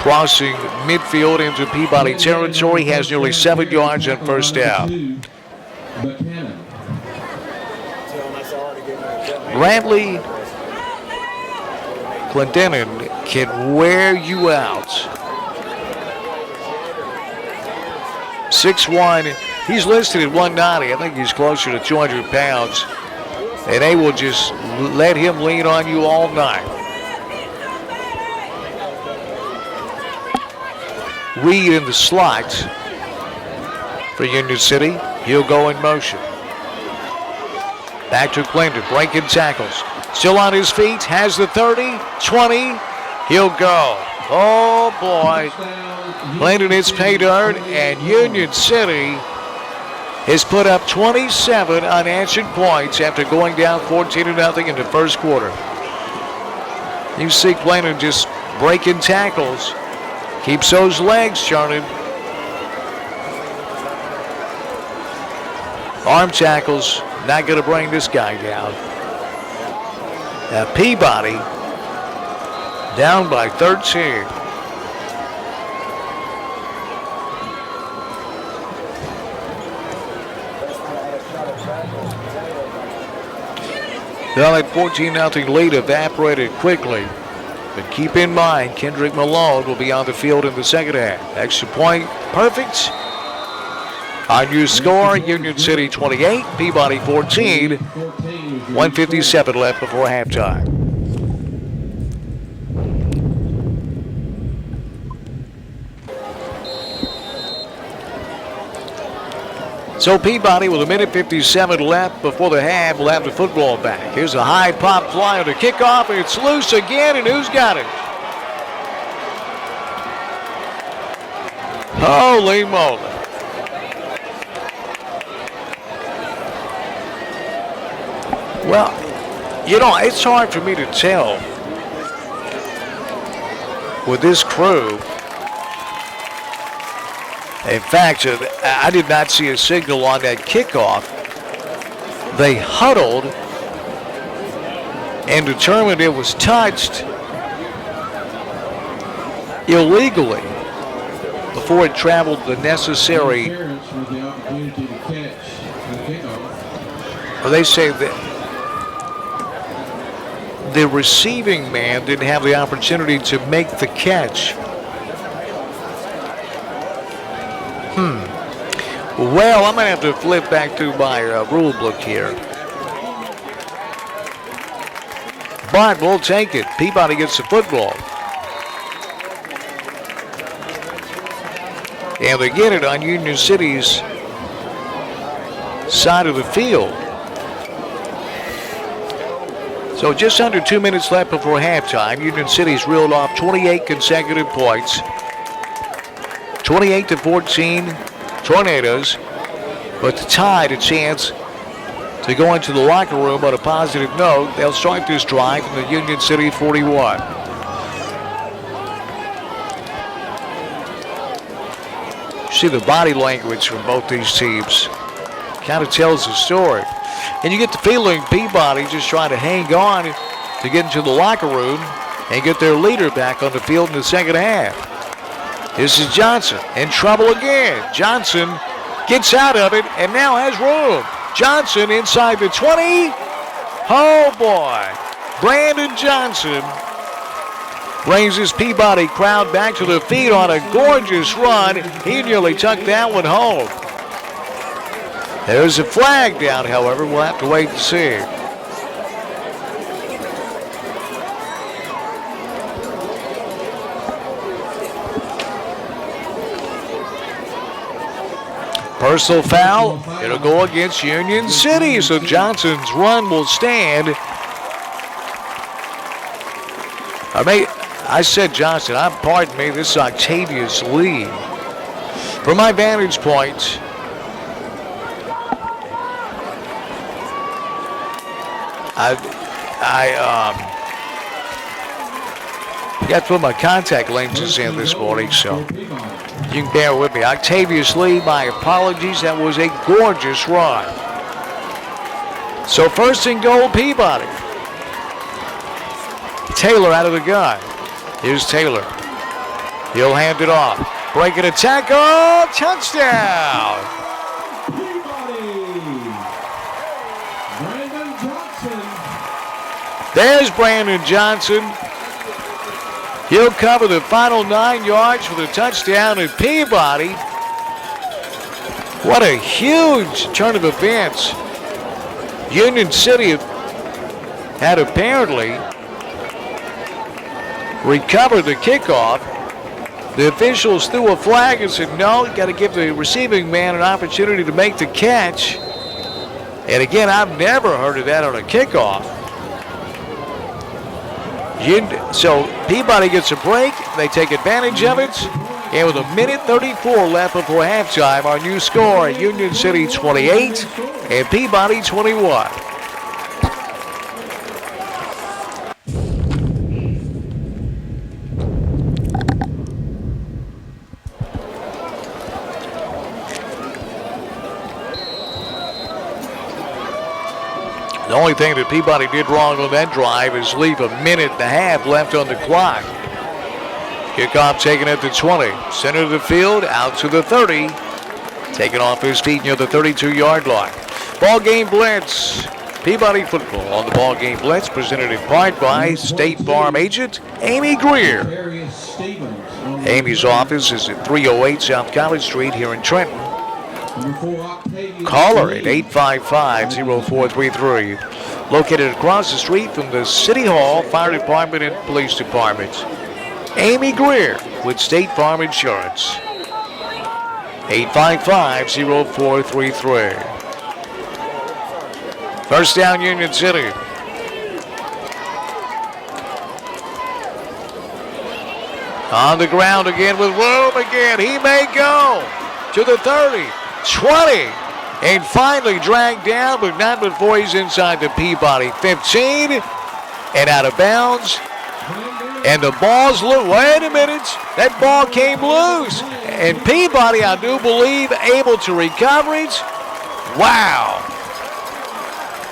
[SPEAKER 1] Crossing midfield into Peabody territory, has nearly 7 yards on first down. Bradley Clendenin can wear you out. 6'1", he's listed at 190. I think he's closer to 200 pounds. And they will just let him lean on you all night. Reed in the slot for Union City. He'll go in motion. Back to Clinton, breaking tackles. Still on his feet, has the 30, 20. He'll go. Oh boy. Clinton hits pay dirt, and Union City has put up 27 unanswered points after going down 14-0 in the first quarter. You see Clinton just breaking tackles. Keeps those legs churning. Arm tackles, not going to bring this guy down. Now Peabody down by 13. Well, that 14-0 lead evaporated quickly. But keep in mind, Kendrick Malone will be on the field in the second half. Extra point, perfect. On your score, Union City 28, Peabody 14. 1:57 left before halftime. So Peabody with 1:57 left before the half will have the football back. Here's a high pop fly on the kickoff, and it's loose again, and who's got it? Holy moly. Well, you know, it's hard for me to tell with this crew. In fact, I did not see a signal on that kickoff. They huddled and determined it was touched illegally before it traveled the necessary. Well, they say that the receiving man didn't have the opportunity to make the catch. Well, I'm going to have to flip back to my rule book here. but we'll take it. Peabody gets the football. And they get it on Union City's side of the field. So just under 2 minutes left before halftime. Union City's reeled off 28 consecutive points. 28-14 Tornadoes. But to tie a chance to go into the locker room on a positive note. They'll start this drive from the Union City 41. See the body language from both these teams. Kind of tells the story. And you get the feeling Peabody just trying to hang on to get into the locker room and get their leader back on the field in the second half. This is Johnson in trouble again. Johnson gets out of it and now has room. Johnson inside the 20. Oh boy. Brandon Johnson brings his Peabody crowd back to the feet on a gorgeous run. He nearly tucked that one home. There's a flag down, however. We'll have to wait and see. Personal foul. It'll go against Union City, so Johnson's run will stand. I said Johnson. Pardon me. This is Octavius Lee. From my vantage point, I got to put my contact lenses in this morning, so you can bear with me. Octavius Lee, my apologies. That was a gorgeous run. So first and goal, Peabody. Taylor out of the gun. Here's Taylor. He'll hand it off. Breaking a tackle. Touchdown. There's Brandon Johnson. He'll cover the final 9 yards for the touchdown at Peabody. What a huge turn of events. Union City had apparently recovered the kickoff. The officials threw a flag and said, no, you got to give the receiving man an opportunity to make the catch. And again, I've never heard of that on a kickoff. So Peabody gets a break. They take advantage of it. And with 1:34 left before halftime, our new score, Union City 28 and Peabody 21. The only thing that Peabody did wrong on that drive is leave 1.5 minutes left on the clock. Kickoff taken at the 20. Center of the field, out to the 30. Taken off his feet near the 32-yard line. Ball game blitz. Peabody football on the Ball Game Blitz, presented in part by State Farm agent Amy Greer. Amy's office is at 308 South College Street here in Trenton. Call her at 855-0433. Located across the street from the City Hall, Fire Department, and Police Department. Amy Greer with State Farm Insurance. 855-0433. First down, Union City. On the ground again with room again. He may go to the 30. 20, and finally dragged down, but not before he's inside the Peabody 15 and out of bounds. And the ball's loose. Wait a minute. That ball came loose. And Peabody, I do believe, able to recover it. Wow.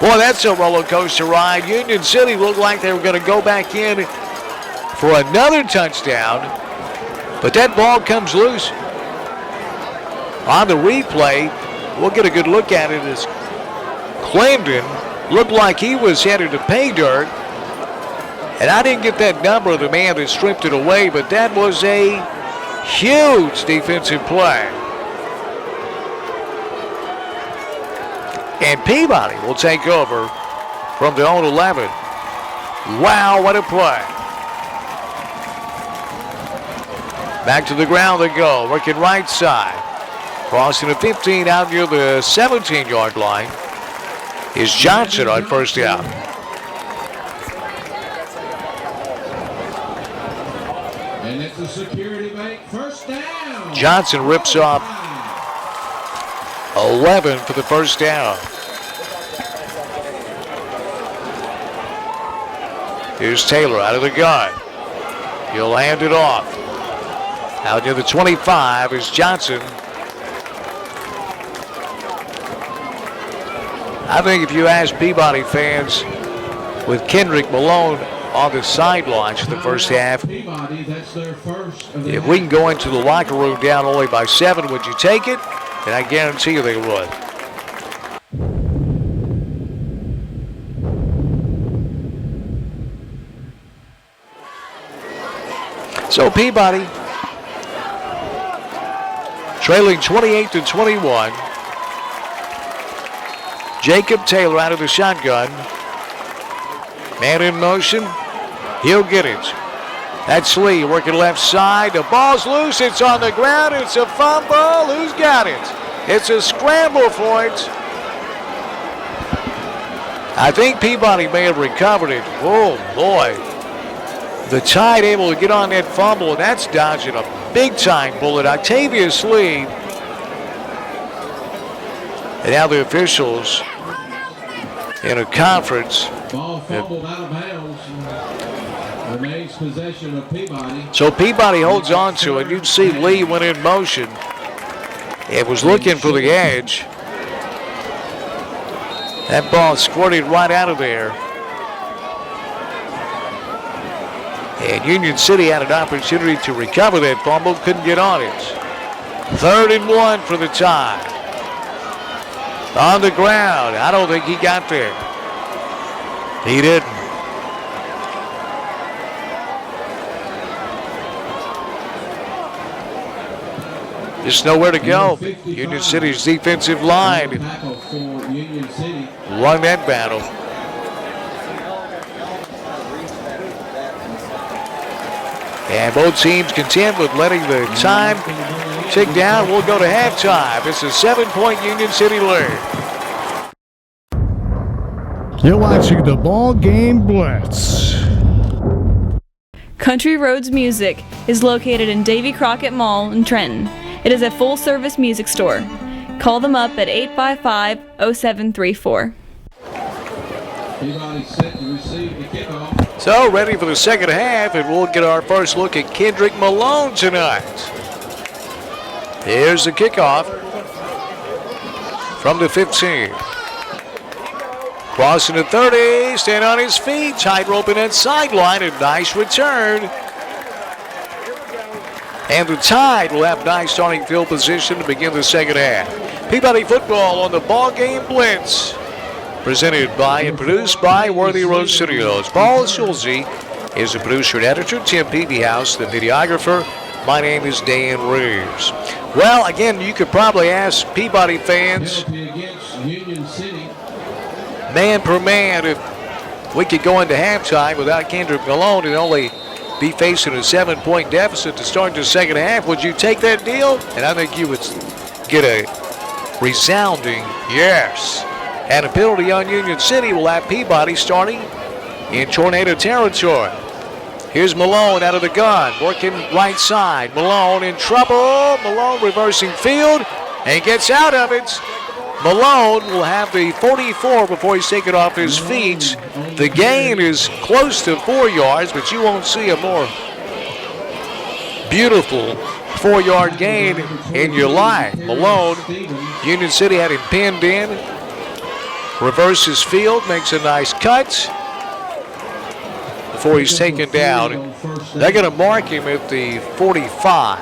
[SPEAKER 1] Boy, that's a roller coaster ride. Union City looked like they were going to go back in for another touchdown, but that ball comes loose. On the replay, we'll get a good look at it as Clandon looked like he was headed to pay dirt. And I didn't get that number of the man that stripped it away, but that was a huge defensive play. And Peabody will take over from the own 11. Wow, what a play. Back to the ground they go, working right side. Crossing the 15 out near the 17-yard line is Johnson on first down.
[SPEAKER 4] And it's a security bank first down.
[SPEAKER 1] Johnson rips off 11 for the first down. Here's Taylor out of the gun. He'll hand it off. Out near the 25 is Johnson. I think if you ask Peabody fans with Kendrick Malone on the sidelines for the first half, if we can go into the locker room down only by 7, would you take it? And I guarantee you they would. So Peabody trailing 28-21. Jacob Taylor out of the shotgun. Man in motion. He'll get it. That's Lee working left side. The ball's loose. It's on the ground. It's a fumble. Who's got it? It's a scramble for it. I think Peabody may have recovered it. Oh, boy. The Tide able to get on that fumble, and that's dodging a big-time bullet. Octavius Lee. And now the officials in a conference.
[SPEAKER 4] Ball fumbled out of bounds. Remains possession of Peabody.
[SPEAKER 1] So Peabody holds on to it. You'd see Lee went in motion. It was looking for the edge. That ball squirted right out of there. And Union City had an opportunity to recover that fumble, couldn't get on it. 3rd and 1 for the Tide. On the ground. I don't think he got there. He didn't. Just nowhere to go. Union City's defensive line won that battle. And both teams content with letting the time tick down. We'll go to halftime. It's a 7-point Union City lead.
[SPEAKER 3] You're watching the BallGame Blitz.
[SPEAKER 2] Country Roads Music is located in Davy Crockett Mall in Trenton. It is a full-service music store. Call them up at 855-0734.
[SPEAKER 4] Peabody set to receive the kickoff.
[SPEAKER 1] So ready for the second half, and we'll get our first look at Kendrick Malone tonight. Here's the kickoff from the 15. Crossing the 30, stand on his feet, tightrope in that sideline, a nice return. And the Tide will have nice starting field position to begin the second half. Peabody football on the BallGame Blitz. Presented by and produced by Worthy Road Studios. Paul Schulze is the producer and editor. Tim Peavyhouse, the videographer. My name is Dan Reeves. Well, again, you could probably ask Peabody fans, man per man, if we could go into halftime without Kendrick Malone and only be facing a 7-point deficit to start the second half. Would you take that deal? And I think you would get a resounding yes. And a penalty on Union City will have Peabody starting in tornado territory. Here's Malone out of the gun, working right side. Malone in trouble. Malone reversing field and gets out of it. Malone will have the 44 before he's taken off his feet. The gain is close to 4 yards, but you won't see a more beautiful 4-yard gain in your life. Malone, Union City had him pinned in. Reverses field, makes a nice cut before he's taken down. They're going to mark him at the 45.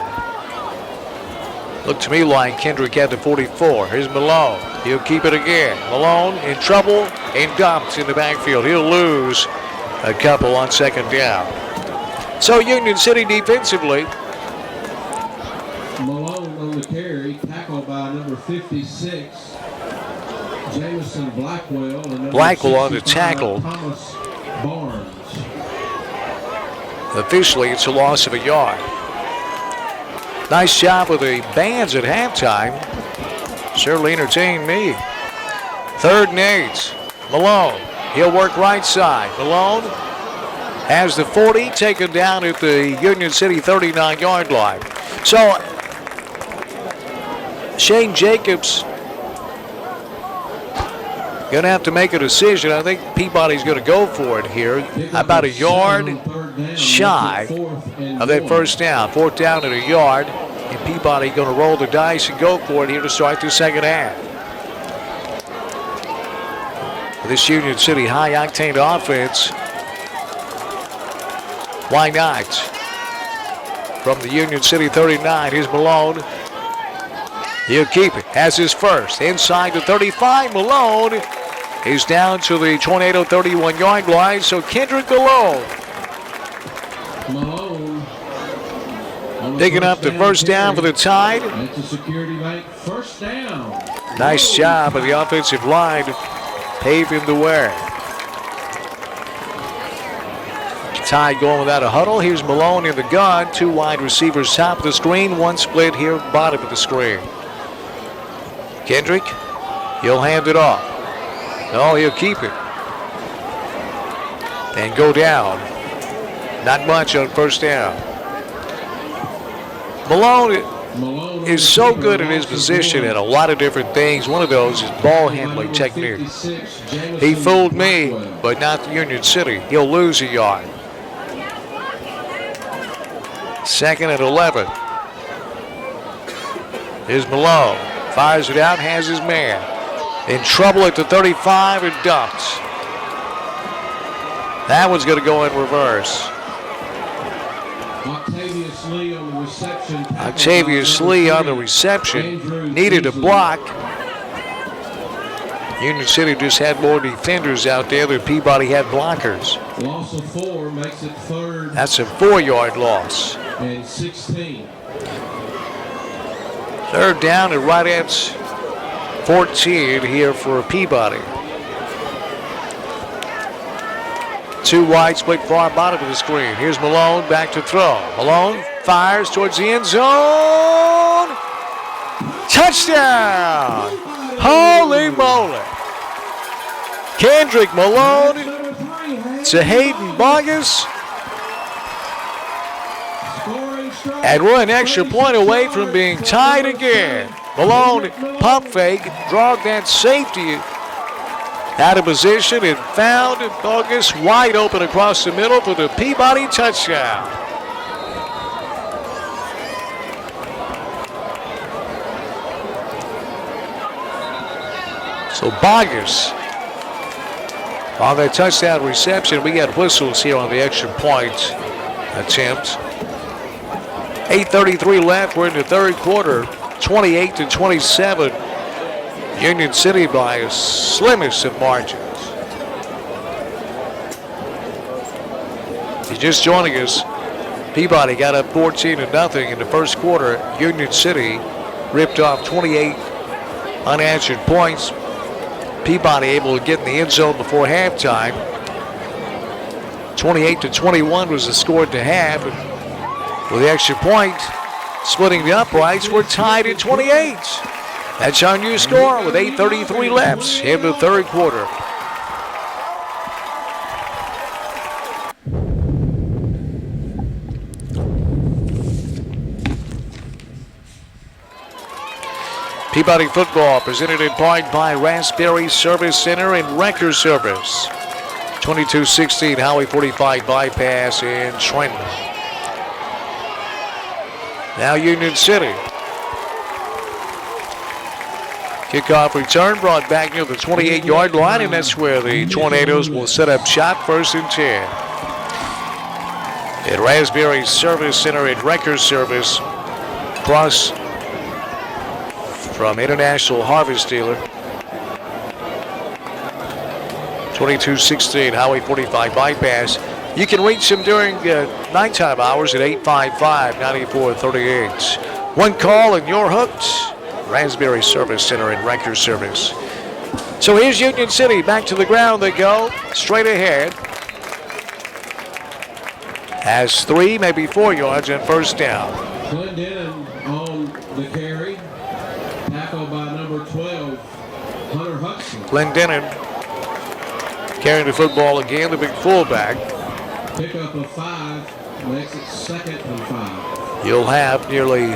[SPEAKER 1] Looked to me like Kendrick had the 44. Here's Malone. He'll keep it again. Malone in trouble and dumped in the backfield. He'll lose a couple on second down. So Union City defensively.
[SPEAKER 4] Malone on the carry, tackled by number 56. Jamison Blackwell.
[SPEAKER 1] Blackwell on the tackle.
[SPEAKER 4] Barnes.
[SPEAKER 1] Officially, it's a loss of a yard. Nice job with the bands at halftime. Certainly entertained me. 3rd and 8. Malone. He'll work right side. Malone has the 40 taken down at the Union City 39-yard line. So Shane Jacobs going to have to make a decision. I think Peabody's going to go for it here. About a yard shy of that first down. 4th down at a yard. And Peabody going to roll the dice and go for it here to start the second half. This Union City high-octane offense. Why not? From the Union City 39, here's Malone. He'll keep it. Has his first. Inside the 35, Malone is down to the tornado 31-yard line. So Kendrick Malone picking up the first down for the Tide.
[SPEAKER 4] That's a Security Bank first down.
[SPEAKER 1] Nice job of the offensive line paving the way. Tide going without a huddle. Here's Malone in the gun. 2 wide receivers top of the screen. 1 split here bottom of the screen. Kendrick, he'll hand it off. No, he'll keep it. And go down. Not much on first down. Malone is so good in his position at a lot of different things. One of those is ball handling technique. He fooled me, but not the Union City. He'll lose a yard. 2nd and 11. Here's Malone. Fires it out, has his man. In trouble at the 35 and dumps. That one's going to go in reverse. Octavius Lee on the reception. Needed a block. Union City just had more defenders out there than Peabody had blockers.
[SPEAKER 4] Loss of 4 makes it 3rd.
[SPEAKER 1] That's a 4-yard loss.
[SPEAKER 4] And 16.
[SPEAKER 1] 3rd down and right at 14 here for Peabody. 2 wide split far bottom of the screen. Here's Malone back to throw. Malone fires towards the end zone. Touchdown! Holy moly! Kendrick Malone to Hayden Bogus. And we're an extra point away from being tied again. Malone pump fake, draw that safety out of position and found Bogus wide open across the middle for the Peabody touchdown. So Bogus on that touchdown reception. We got whistles here on the extra point attempt. 8:33 left. We're in the 3rd quarter. 28-27. Union City by a slimmest of margins. If you're just joining us, Peabody got up 14-0 in the 1st quarter. Union City ripped off 28 unanswered points. Peabody able to get in the end zone before halftime. 28-21 was the score at the half. And with the extra point splitting the uprights, we're tied at 28. That's our new score with 8:33 left in the 3rd quarter. Peabody football presented in part by Raspberry Service Center and Wrecker Service. 2216 Highway 45 bypass in Trenton. Now Union City. Kickoff return brought back near the 28-yard line, and that's where the Tornadoes will set up shop 1st and 10. At Raspberry Service Center and Wrecker Service, across from International Harvest Dealer. 2216 Highway 45 bypass. You can reach them during nighttime hours at 855-9438. One call and you're hooked. Raspberry Service Center and Wrecker Service. So here's Union City. Back to the ground they go. Straight ahead. has 3, maybe 4 yards and first down.
[SPEAKER 4] Clendenin on the carry. Tackle by number 12, Hunter Hudson.
[SPEAKER 1] Clendenin carrying the football again, the big fullback.
[SPEAKER 4] Pick up a 5, makes it 2nd and 5.
[SPEAKER 1] You'll have nearly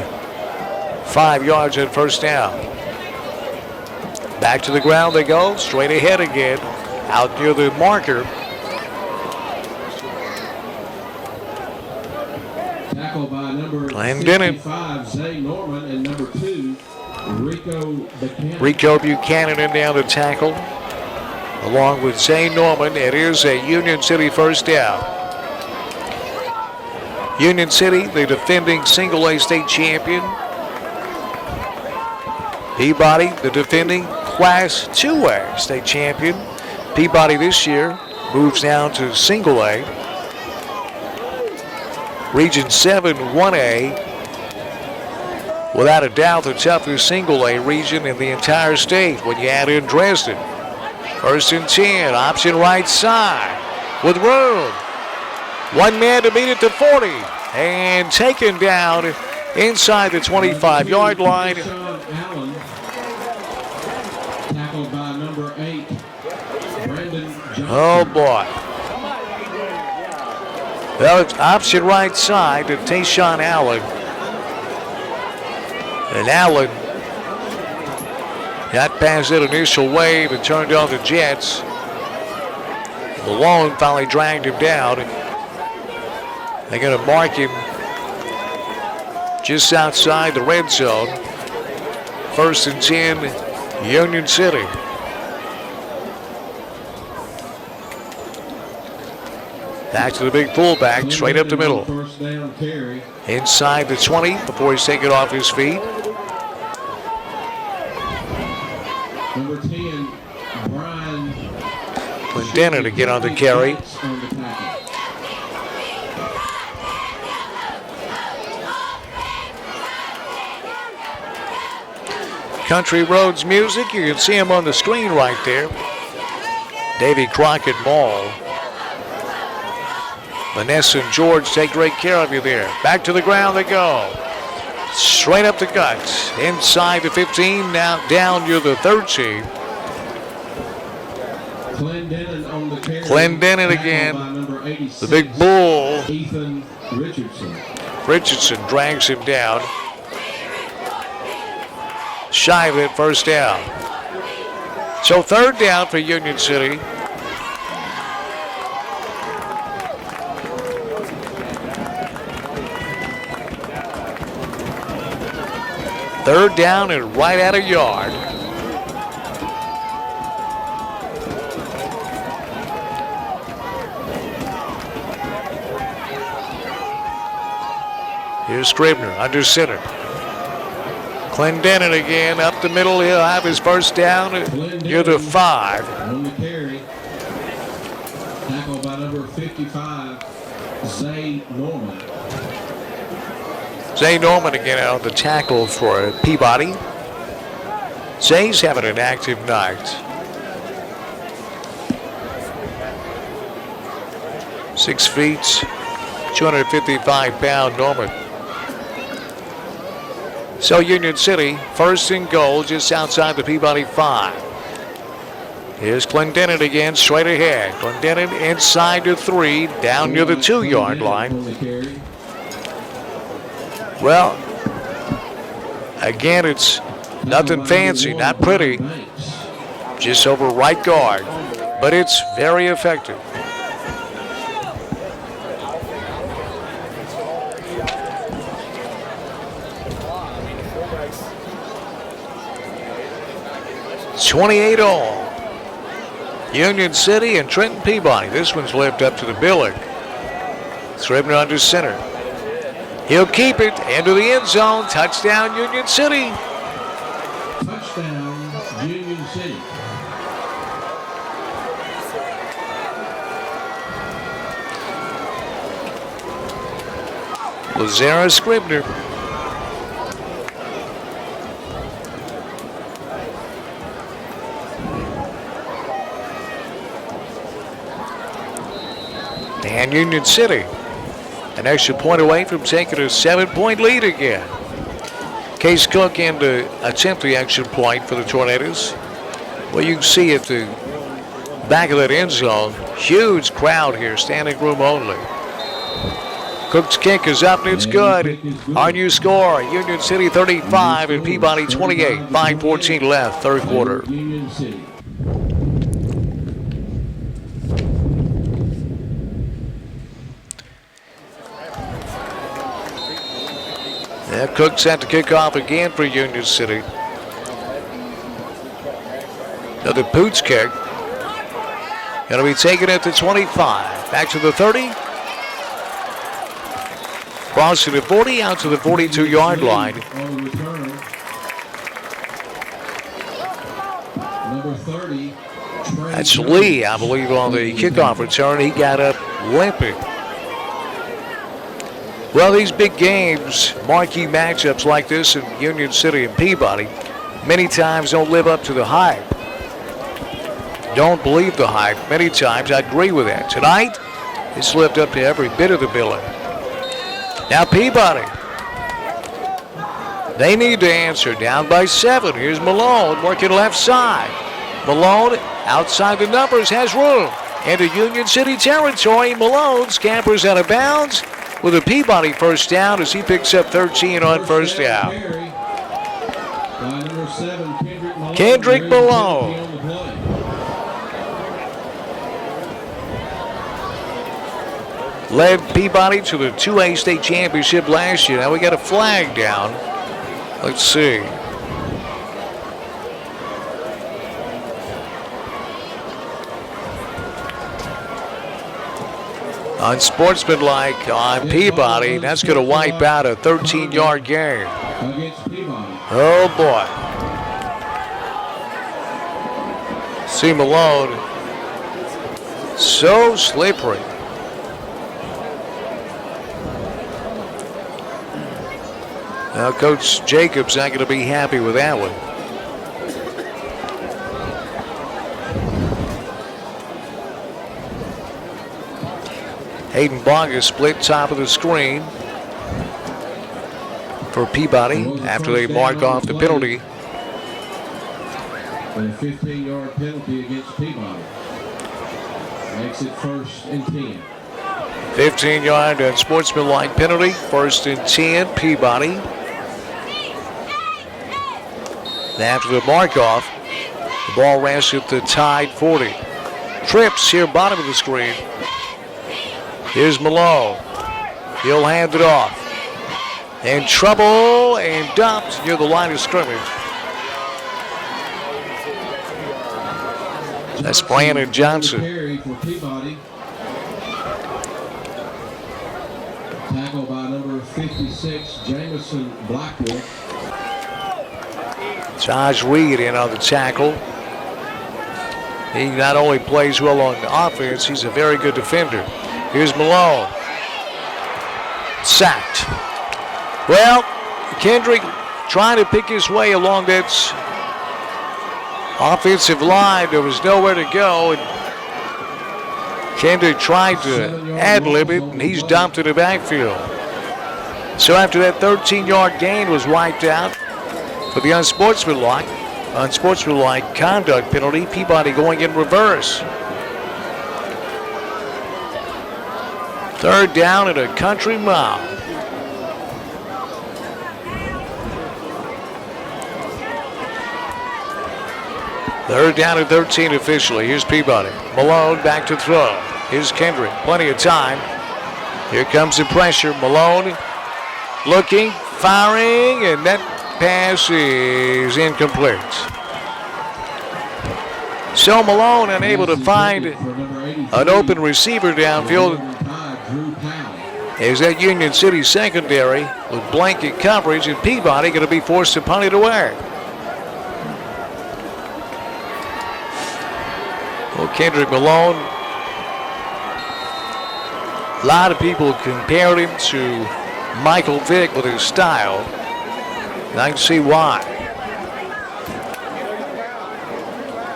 [SPEAKER 1] 5 yards and first down. Back to the ground they go, straight ahead again, out near the marker.
[SPEAKER 4] Tackle by number
[SPEAKER 1] Clendenin.
[SPEAKER 4] 65, Zay Norman, and number 2, Rico Buchanan.
[SPEAKER 1] Rico Buchanan in down to tackle, along with Zay Norman. It is a Union City first down. Union City, the defending single-A state champion. Peabody, the defending Class 2A state champion. Peabody this year moves down to single-A. Region 7 1A. Without a doubt, the toughest single-A region in the entire state when you add in Dresden. 1st and 10, option right side with room. One man to beat it to 40 and taken down inside the 25-yard line.
[SPEAKER 4] Allen, tackled by number 8, Brandon Johnson.
[SPEAKER 1] Oh boy. Well, it's option right side to Tayshawn Allen. And Allen got past that initial wave and turned on the Jets. Malone finally dragged him down. They're going to mark him just outside the red zone. 1st and 10, Union City. Back to the big fullback, straight up the middle.
[SPEAKER 4] First down carry.
[SPEAKER 1] Inside the 20 before he's taken off his feet.
[SPEAKER 4] Number 10, Brian
[SPEAKER 1] Clendenin to get on the carry.
[SPEAKER 4] on the tackle.
[SPEAKER 1] Country Roads music, you can see him on the screen right there. Davy Crockett Mall. Vanessa and George take great care of you there. Back to the ground they go. Straight up the guts. Inside the 15, now down near the 13.
[SPEAKER 4] Clendenin on the carry.
[SPEAKER 1] Clendenin
[SPEAKER 4] Tackled
[SPEAKER 1] again.
[SPEAKER 4] by number 86,
[SPEAKER 1] The big bull.
[SPEAKER 4] Ethan Richardson.
[SPEAKER 1] Richardson drags him down. Shy of it, first down. So 3rd down for Union City. Third down and right at a yard. Here's Scribner under center. Clendenin again up the middle. He'll have his first down near the 5.
[SPEAKER 4] On the carry. Tackled by number 55, Zay Norman.
[SPEAKER 1] Zay Norman again on the tackle for Peabody. Zay's having an active night. 6 feet, 255-pound Norman. So Union City, 1st and goal just outside the Peabody 5. Here's Clendenin again, straight ahead. Clendenin inside the 3, down near the 2-yard line.
[SPEAKER 4] On the carry.
[SPEAKER 1] Well, again, it's nothing fancy, not pretty, just over right guard, but it's very effective. It's 28 all. Union City and Trenton Peabody. This one's left up to the billing. Scribner under center. He'll keep it into the end zone. Touchdown, Union City.
[SPEAKER 4] Touchdown, Union City.
[SPEAKER 1] Lazara Scribner. And Union City An extra point away from taking a 7-point lead again. Case Cook in to attempt the extra point for the Tornadoes. Well, you can see at the back of that end zone, huge crowd here, standing room only. Cook's kick is up and it's good. Our new score, Union City 35 and Peabody 28. 5:14 left, third quarter.
[SPEAKER 4] Union City.
[SPEAKER 1] Yeah, Cook set to kick off again for Union City. Another Poots kick. Going to be taken at the 25. Back to the 30. Crossing the 40 out to the 42-yard line.
[SPEAKER 4] On the return. Number 30.
[SPEAKER 1] That's Lee, I believe, on the kickoff return. He got up limping. Well, these big games, marquee matchups like this in Union City and Peabody, many times don't live up to the hype. Don't believe the hype. Many times I agree with that. Tonight, it's lived up to every bit of the billing. Now Peabody. They need to answer. Down by 7. Here's Malone working left side. Malone outside the numbers has room. Into Union City territory. Malone scampers out of bounds with a Peabody first down as he picks up 13 on first down. Kendrick Malone. Led Peabody to the 2A state championship last year. Now we got a flag down. Let's see. Unsportsmanlike on Peabody. That's going to wipe out a 13-yard gain. Oh boy. See Malone. So slippery. Now Coach Jacobs not going to be happy with that one. Hayden Bonga split top of the screen for Peabody after they mark off the penalty.
[SPEAKER 4] A 15-yard penalty against Peabody. Makes it 1st and 10.
[SPEAKER 1] 15-yard unsportsmanlike penalty. 1st and 10, Peabody. After the mark off, the ball rests at the tied 40. Trips here, bottom of the screen. Here's Malone. He'll hand it off. In trouble and dumped near the line of scrimmage. That's Brandon Johnson.
[SPEAKER 4] Tackle by number 56, Jamison Blackwood.
[SPEAKER 1] Josh Reed in on the tackle. He not only plays well on offense, he's a very good defender. Here's Malone. Sacked. Well, Kendrick trying to pick his way along that offensive line. There was nowhere to go. And Kendrick tried to ad-lib it, and he's dumped in the backfield. So after that 13-yard gain was wiped out for the unsportsmanlike conduct penalty, Peabody going in reverse. 3rd down at a country mile. Third down at 13 officially. Here's Peabody. Malone back to throw. Here's Kendrick. Plenty of time. Here comes the pressure. Malone looking, firing, and that pass is incomplete. So Malone unable to find an open receiver downfield as that Union City secondary with blanket coverage, and Peabody going to be forced to punt it away. Well, Kendrick Malone, a lot of people compared him to Michael Vick with his style, and I can see why.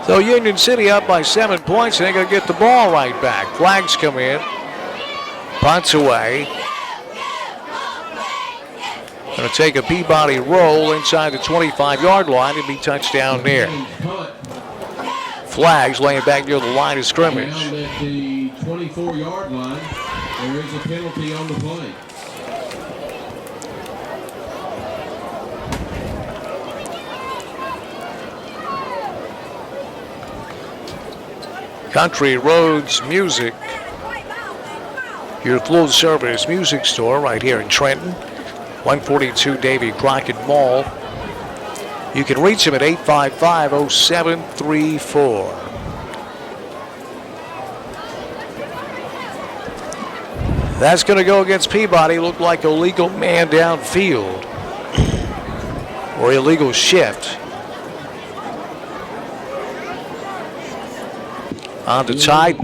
[SPEAKER 1] So Union City up by 7 points, and they're going to get the ball right back. Flags come in. Punts away. Going to take a Peabody roll inside the 25-yard line and be touchdown there. Flags laying back near the line of scrimmage.
[SPEAKER 4] Down at the 24-yard line, there is a penalty on the play.
[SPEAKER 1] Country Roads Music, your full-service music store right here in Trenton, 142 Davy Crockett Mall. You can reach them at 855-0734. That's going to go against Peabody. Looked like a legal man downfield or illegal shift. On the Tide.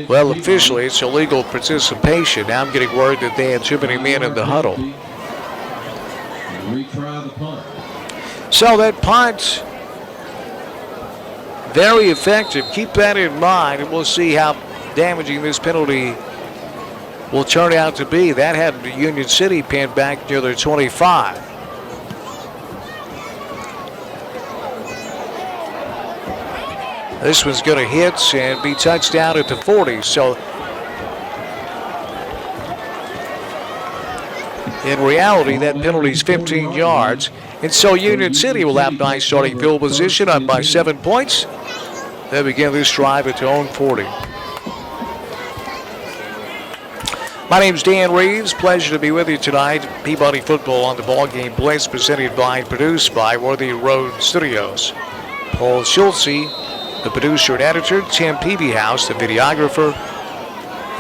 [SPEAKER 1] Well, officially, it's illegal participation. Now I'm getting word that they had too many men in the huddle.
[SPEAKER 4] Retry the punt.
[SPEAKER 1] So that punt, very effective. Keep that in mind, and we'll see how damaging this penalty will turn out to be. That had Union City pinned back near their 25. This one's going to hit and be touchdown at the 40. So in reality, that penalty is 15 yards. And so Union City will have nice starting field position, up by 7 points. They begin this drive at their own 40. My name's Dan Reeves. Pleasure to be with you tonight. Peabody football on the BallGame Blitz, presented by and produced by Worthy Road Studios. Paul Schultze, the producer and editor, Tim Peavyhouse, the videographer.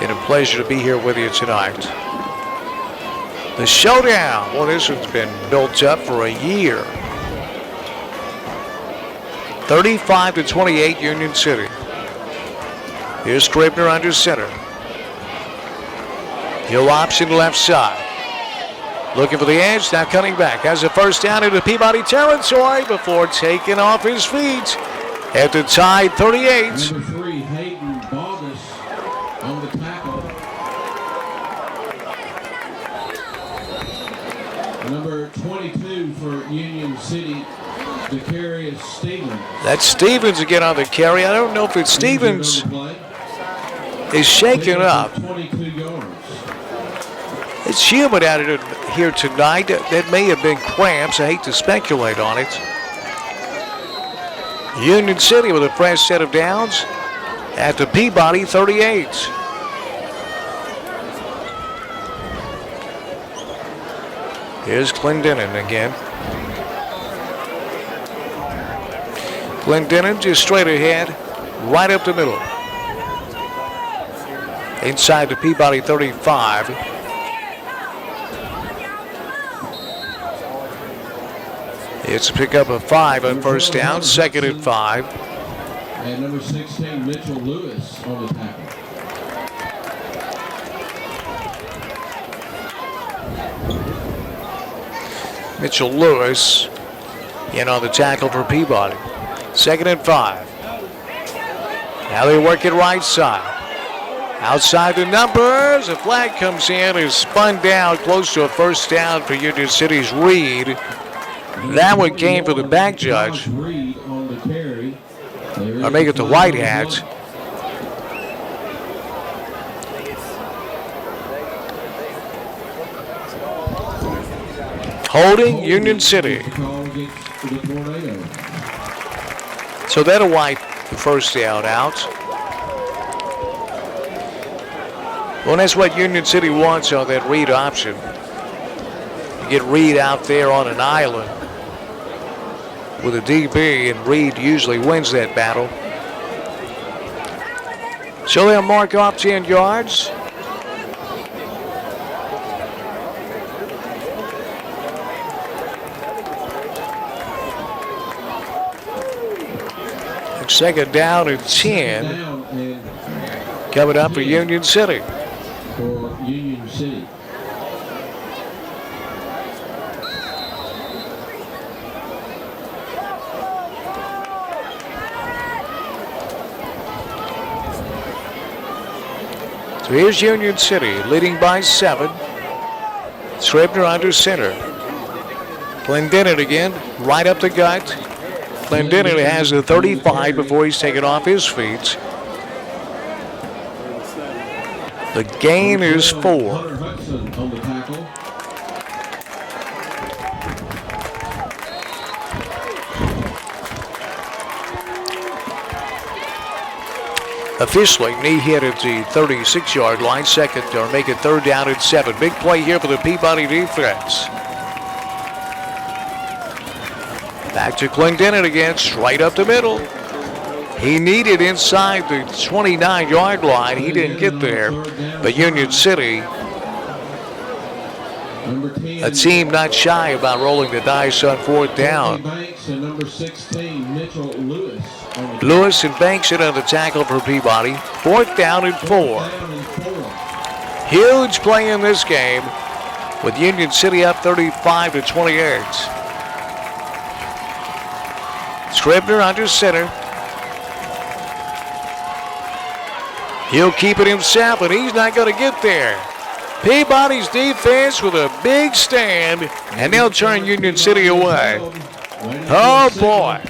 [SPEAKER 1] And a pleasure to be here with you tonight. The showdown. Well, this one's been built up for a year. 35-28 Union City. Here's Scribner under center. He'll option left side. Looking for the edge, now cutting back. Has a first down into Peabody territory before taking off his feet at the Tide 38.
[SPEAKER 4] Number 3, Hayden Bogus on the tackle. Number 22 for Union City, Decarius Stevens.
[SPEAKER 1] That's Stevens again on the carry. I don't know if it's Stevens is shaken up.
[SPEAKER 4] 22 yards.
[SPEAKER 1] It's humid out here tonight. That may have been cramps. I hate to speculate on it. Union City with a fresh set of downs at the Peabody 38. Here's Clendenin again. Clendenin just straight ahead, right up the middle. Inside the Peabody 35. It's a pickup of 5 on first down, second and 5.
[SPEAKER 4] And number 16, Mitchell Lewis on the tackle.
[SPEAKER 1] Mitchell Lewis in on the tackle for Peabody. Second and 5. Now they work it right side. Outside the numbers, a flag comes in, is spun down close to a first down for Union City's Reed. That one came for the back judge. Or make it the White Hats. Holding Union City. So that'll wipe the first down out. Well, that's what Union City wants on that Reed option. You get Reed out there on an island with a DB, and Reed usually wins that battle. So they'll mark off 10 yards. Second down and 10 coming up for Union City.
[SPEAKER 4] For Union City.
[SPEAKER 1] So here's Union City leading by 7. Scribner under center. Clendenin again, right up the gut. Clendenin has a 35 before he's taken off his feet. The gain is 4.
[SPEAKER 4] Hunter Hudson on the tackle.
[SPEAKER 1] Officially, knee hit at the 36-yard line. Second, or make it 3rd down and 7. Big play here for the Peabody defense. Back to Clendenin again, straight up the middle. He needed inside the 29-yard line. He didn't get there. But Union City, a team not shy about rolling the dice on 4th down.
[SPEAKER 4] Banks and number 16, Mitchell Lewis.
[SPEAKER 1] Lewis and Banks in on the tackle for Peabody. 4th down and 4. Huge play in this game with Union City up 35-28. Scribner under center. He'll keep it himself, and he's not going to get there. Peabody's defense with a big stand, and they'll turn Union City away. Oh, boy.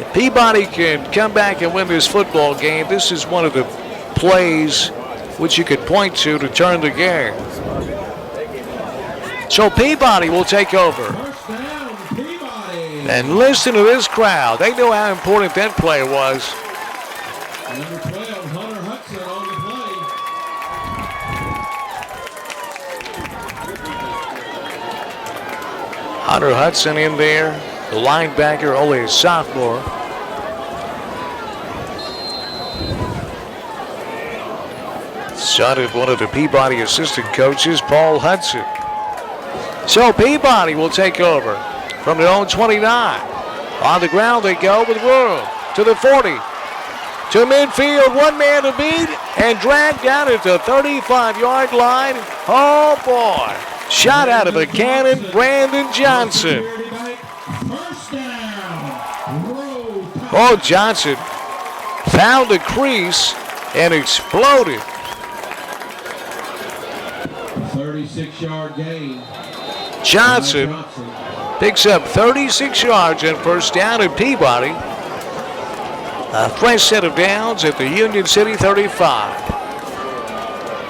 [SPEAKER 1] If Peabody can come back and win this football game, this is one of the plays which you could point to turn the game. So Peabody will take over. And listen to this crowd. They know how important that play was.
[SPEAKER 4] Number 12, Hunter Hudson on the play.
[SPEAKER 1] Hunter Hudson in there. The linebacker, only a sophomore. Son of one of the Peabody assistant coaches, Paul Hudson. So Peabody will take over from their own 29. On the ground they go with room to the 40. To midfield, one man to beat, and dragged down at the 35-yard line. Oh, boy. Shot out of a cannon, Brandon Johnson. Oh, Johnson found the crease and exploded.
[SPEAKER 4] 36-yard gain.
[SPEAKER 1] Johnson picks up 36 yards and 1st down at Peabody. A fresh set of downs at the Union City 35.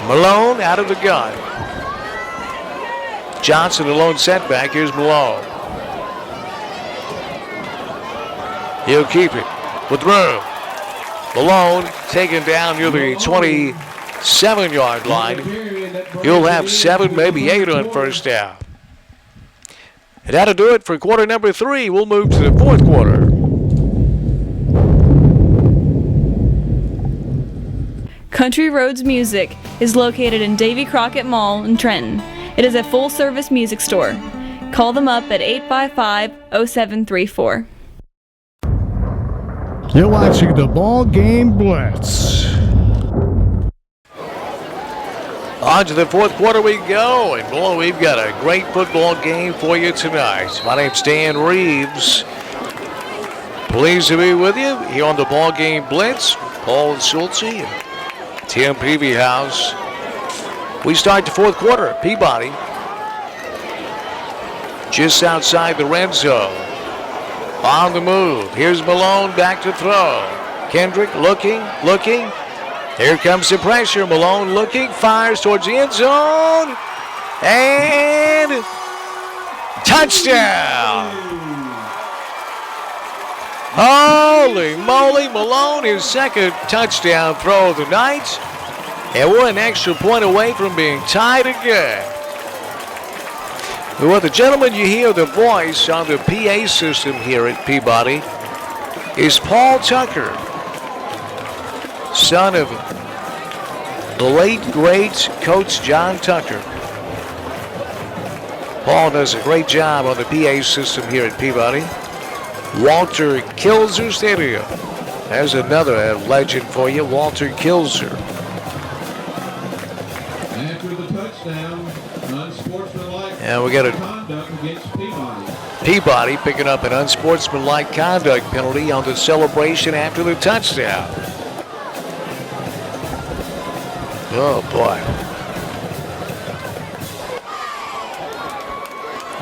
[SPEAKER 1] Malone out of the gun. Johnson, a lone setback. Here's Malone. He'll keep it with room. Malone taken down near the 27-yard line. He'll have 7, maybe 8 on 1st down. And that'll do it for quarter number 3. We'll move to the 4th quarter.
[SPEAKER 2] Country Roads Music is located in Davy Crockett Mall in Trenton. It is a full-service music store. Call them up at 855-0734.
[SPEAKER 3] You're watching the BallGame Blitz.
[SPEAKER 1] On to the 4th quarter we go, and boy, we've got a great football game for you tonight. My name's Dan Reeves. Pleased to be with you here on the BallGame Blitz. Paul Schultze and Tim Peavyhouse. We start the 4th quarter. Peabody just outside the red zone. On the move. Here's Malone back to throw. Kendrick looking. Here comes the pressure. Malone looking, fires towards the end zone. And touchdown. Holy moly, Malone, his 2nd touchdown throw of the night. And we're an extra point away from being tied again. Well, the gentleman you hear the voice on the PA system here at Peabody is Paul Tucker, son of the late, great Coach John Tucker. Paul does a great job on the PA system here at Peabody. Walter Kilzer Stadium. There's another legend for you, Walter Kilzer.
[SPEAKER 4] After the touchdown, unsportsmanlike
[SPEAKER 1] And we got
[SPEAKER 4] conduct against Peabody.
[SPEAKER 1] Peabody picking up an unsportsmanlike conduct penalty on the celebration after the touchdown. Oh, boy.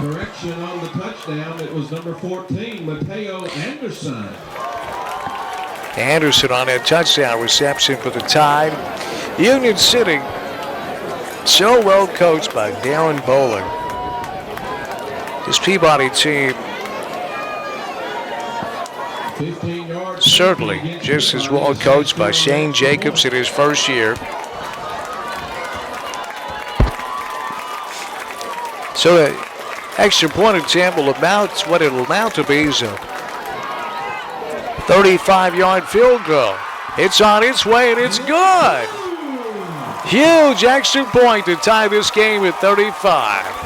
[SPEAKER 4] Correction on the touchdown. It was number 14, Mateo Anderson.
[SPEAKER 1] Anderson on that touchdown reception for the Tide. Union City, so well coached by Darren Bowling. This Peabody team
[SPEAKER 4] 15 yards.
[SPEAKER 1] certainly just as well coached by Shane Jacobs in his first year. So the extra point attempt will amount, what it will amount to be is a 35-yard field goal. It's on its way and it's good. Huge extra point to tie this game at 35.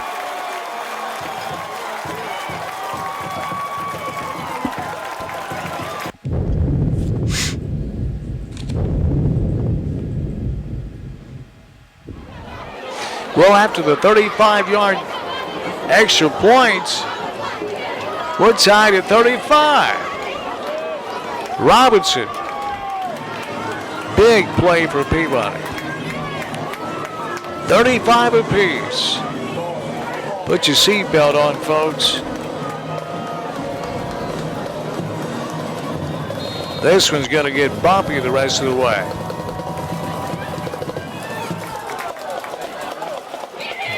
[SPEAKER 1] Well, after the 35-yard extra points, we're tied at 35. Robinson, big play for Peabody. 35 apiece. Put your seatbelt on, folks. This one's going to get bumpy the rest of the way.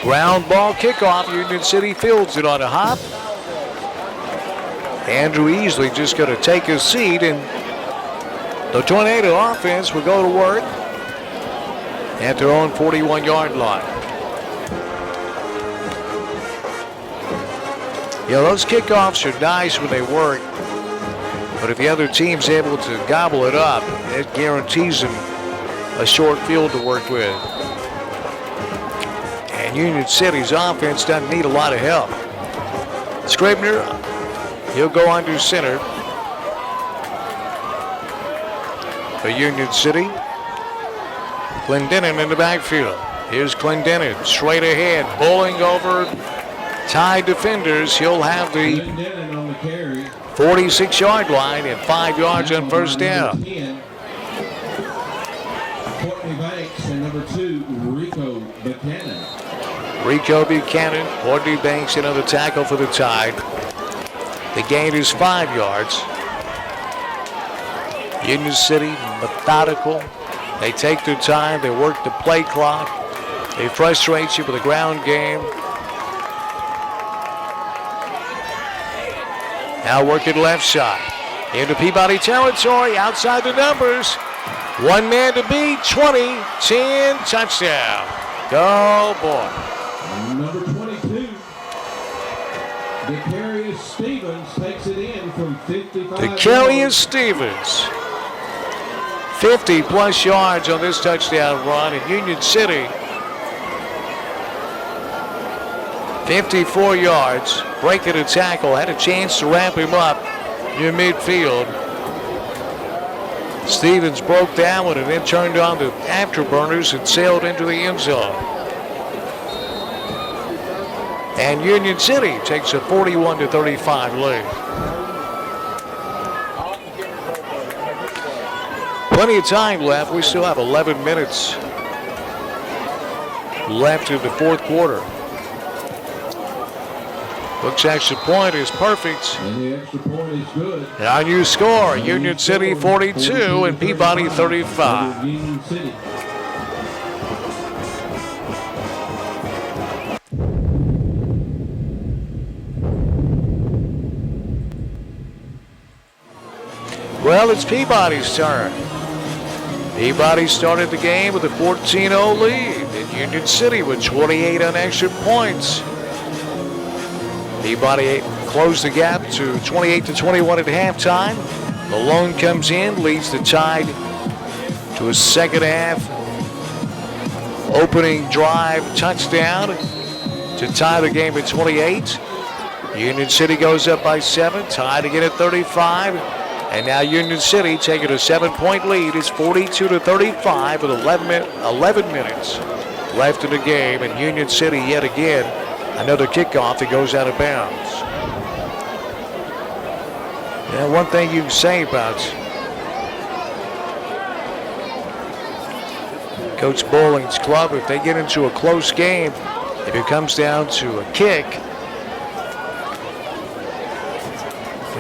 [SPEAKER 1] Ground ball kickoff. Union City fields it on a hop. Andrew Easley just going to take his seat, and the Tornado offense will go to work at their own 41-yard line. Yeah, those kickoffs are nice when they work, but if the other team's able to gobble it up, it guarantees them a short field to work with. And Union City's offense doesn't need a lot of help. Scribner, he'll go under center for Union City. Clendenin in the backfield. Here's Clendenin straight ahead, bowling over Tide defenders. He'll have the 46-yard line and 5 yards on first down.
[SPEAKER 4] Courtney Banks and number 2, Rico Buchanan.
[SPEAKER 1] Rico Buchanan, Courtney Banks, another tackle for the Tide. The gain is 5 yards. Union City, methodical. They take their time. They work the play clock. They frustrate you with a ground game. Now working left side. Into Peabody territory, outside the numbers. One man to beat, 20, 10, touchdown. Go, boy.
[SPEAKER 4] Number 22, Decarius Stevens takes it in from 55.
[SPEAKER 1] Decarius Stevens. 50-plus yards on this touchdown run in Union City. 54 yards, breaking a tackle, had a chance to wrap him up near midfield. Stevens broke down and then turned on the afterburners and sailed into the end zone. And Union City takes a 41-35 lead. Plenty of time left. We still have 11 minutes left in the fourth quarter. Brooks' extra point is perfect.
[SPEAKER 4] And the extra point is good.
[SPEAKER 1] And our new score, Union City 42 and Peabody 35.
[SPEAKER 4] Union City.
[SPEAKER 1] Well, it's Peabody's turn. Peabody started the game with a 14-0 lead, and Union City with 28 on extra points. Peabody closed the gap to 28-21 at halftime. Malone comes in, leads the Tide to a second half opening drive touchdown to tie the game at 28. Union City goes up by 7, tied again at 35. And now Union City taking a 7-point lead. It's 42-35 with 11 minutes left in the game. And Union City yet again, another kickoff that goes out of bounds. Yeah, one thing you can say about Coach Bowling's club, if they get into a close game, if it comes down to a kick,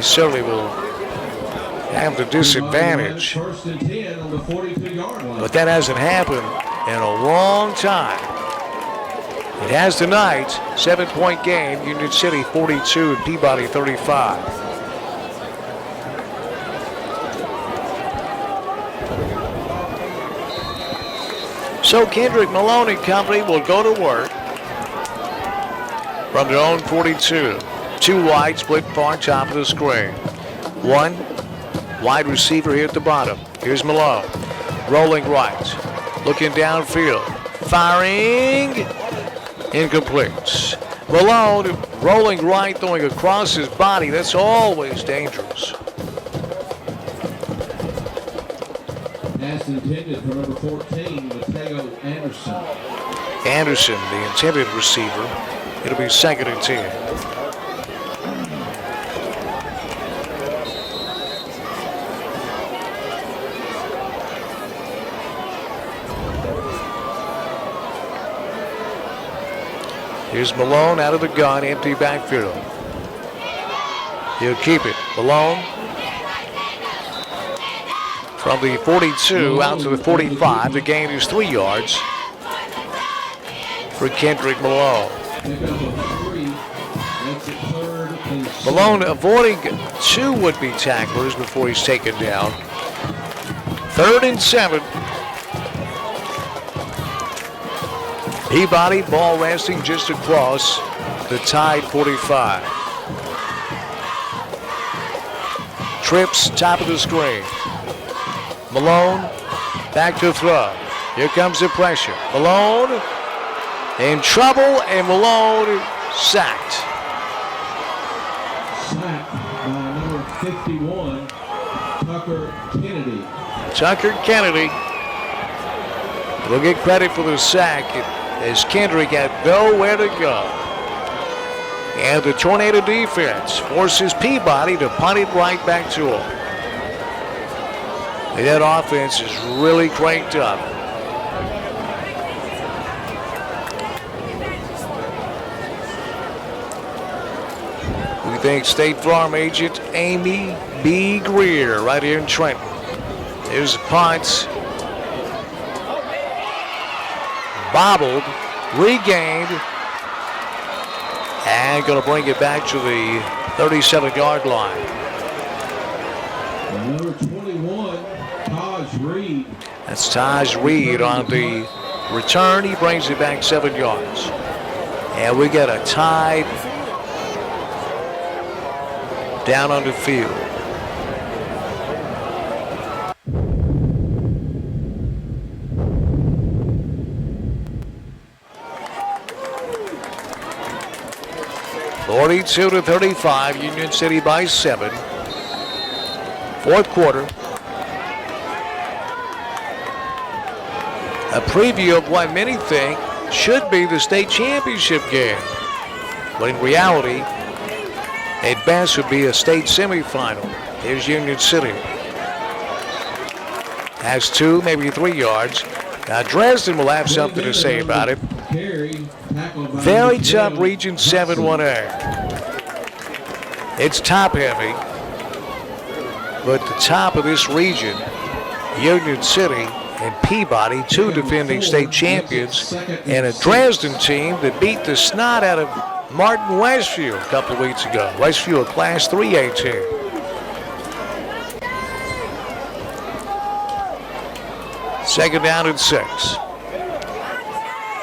[SPEAKER 1] They certainly will have the disadvantage.
[SPEAKER 4] First and 10 on the 42-yard line.
[SPEAKER 1] But that hasn't happened in a long time. It has tonight. 7-point game. Union City 42 and Peabody 35. So Kendrick Malone and company will go to work from their own 42. Two wide, split far top of the screen. One wide receiver here at the bottom. Here's Malone. Rolling right. Looking downfield. Firing. Incomplete. Malone rolling right, throwing across his body. That's always dangerous.
[SPEAKER 4] Pass intended for number 14, Mateo Anderson.
[SPEAKER 1] Anderson, the intended receiver. It'll be 2nd and 10. Here's Malone out of the gun, empty backfield. He'll keep it. Malone from the 42 out to the 45. The gain is 3 yards for Kendrick Malone. Malone avoiding 2 would-be tacklers before he's taken down. 3rd and 7. Peabody ball resting just across the tied 45. Trips top of the screen. Malone back to throw. Here comes the pressure. Malone in trouble, and Malone sacked.
[SPEAKER 4] Sacked by number 51, Tucker Kennedy.
[SPEAKER 1] Tucker Kennedy will get credit for the sack as Kendrick had nowhere to go. And the Tornado defense forces Peabody to punt it right back to him. And that offense is really cranked up. We thank State Farm agent Amy B. Greer right here in Trenton. There's the punt. Bobbled, regained, and going to bring it back to the 37-yard line.
[SPEAKER 4] Number 21, Taj Reed.
[SPEAKER 1] That's Taj Reed on the return. He brings it back 7 yards. And we got a tie down on the field. (42 to 35), Union City by 7. 4th quarter. A preview of what many think should be the state championship game. But in reality, at best would be a state semifinal. Here's Union City. Has 2, maybe 3 yards. Now Dresden will have something to say about it. Very tough Region 7 1A. It's top heavy, but the top of this region, Union City and Peabody, 2 defending state champions, and a Dresden team that beat the snot out of Martin Westfield a couple of weeks ago. Westfield, a Class 3A team. Second down and 6.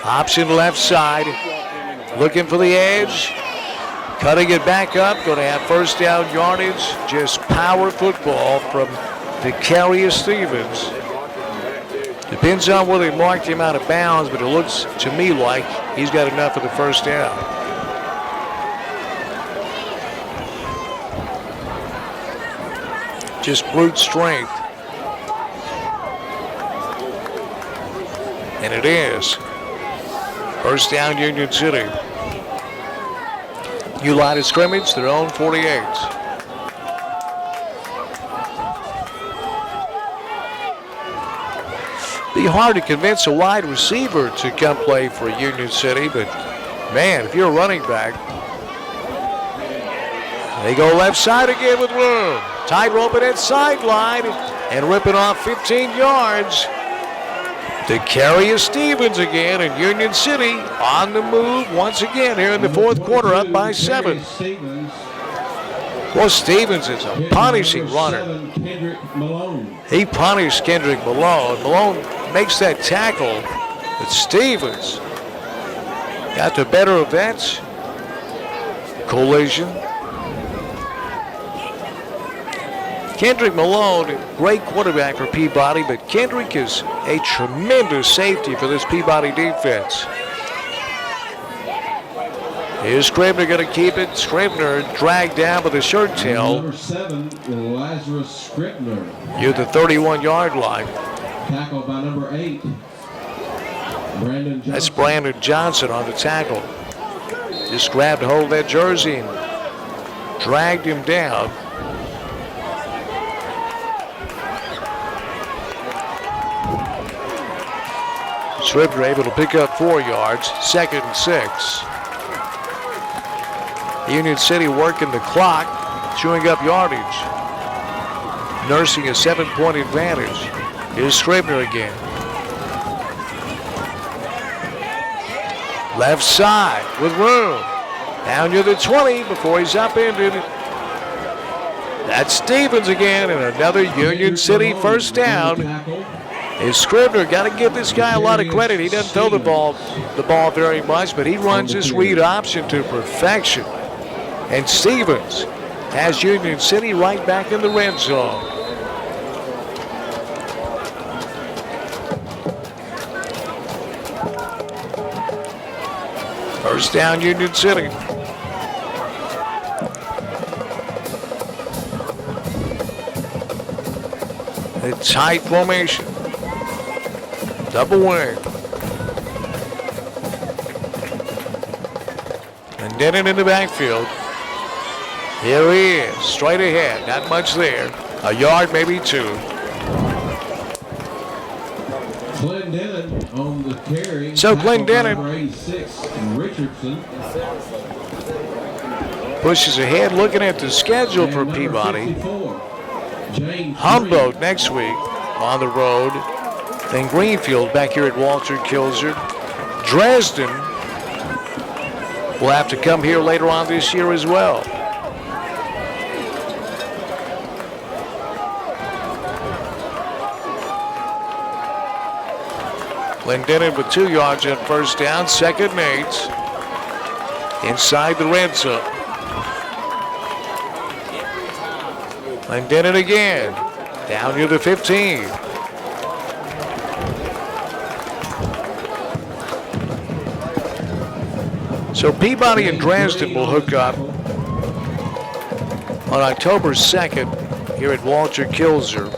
[SPEAKER 1] Option left side, looking for the edge, cutting it back up, going to have first down yardage. Just power football from Vicarious Stevens. Depends on where they marked him out of bounds, but it looks to me like he's got enough for the first down. Just brute strength. And it is. First down, Union City. New line of scrimmage, their own 48. Be hard to convince a wide receiver to come play for Union City, but man, if you're a running back, They go left side again with room. Tight rope at that sideline and ripping off 15 yards. The carry is Stevens again, and Union City on the move once again here in the fourth quarter, up by 7. Well, Stevens is a punishing runner. He punished Kendrick Malone. Malone makes that tackle, but Stevens got the better of that collision. Kendrick Malone, great quarterback for Peabody, but Kendrick is a tremendous safety for this Peabody defense. Here's Scribner going to keep it. Scribner dragged down with a shirt tail.
[SPEAKER 4] Number 7, Lazarus Scribner.
[SPEAKER 1] You're the 31-yard line.
[SPEAKER 4] Tackled by number 8, Brandon Johnson.
[SPEAKER 1] That's Brandon Johnson on the tackle. Just grabbed hold of that jersey and dragged him down. Scribner able to pick up 4 yards, 2nd and 6. Union City working the clock, chewing up yardage, nursing a 7-point advantage. Here's Scribner again. Left side with room. Down near the 20 before he's upended. That's Stevens again, and another Union City first down. Is Scribner. Got to give this guy a lot of credit. He doesn't throw the ball very much, but he runs this read option to perfection. And Stevens has Union City right back in the red zone. First down, Union City. A tight formation. Double wing. And then in the backfield. Here he is, straight ahead, not much there. A yard, maybe 2.
[SPEAKER 4] Clendenin on the carry.
[SPEAKER 1] So Clendenin
[SPEAKER 4] Number 86, Richardson.
[SPEAKER 1] pushes ahead, looking at the schedule
[SPEAKER 4] And
[SPEAKER 1] for
[SPEAKER 4] number
[SPEAKER 1] Peabody.
[SPEAKER 4] 54, James
[SPEAKER 1] Humboldt
[SPEAKER 4] Green.
[SPEAKER 1] next week on the road. Then Greenfield back here at Walter Kilzer. Dresden will have to come here later on this year as well. Clendenin with 2 yards on first down, 2nd and 8. Inside the red zone. Clendenin again. Down near the 15. So Peabody and Dresden will hook up on October 2nd here at Walter Kilzer.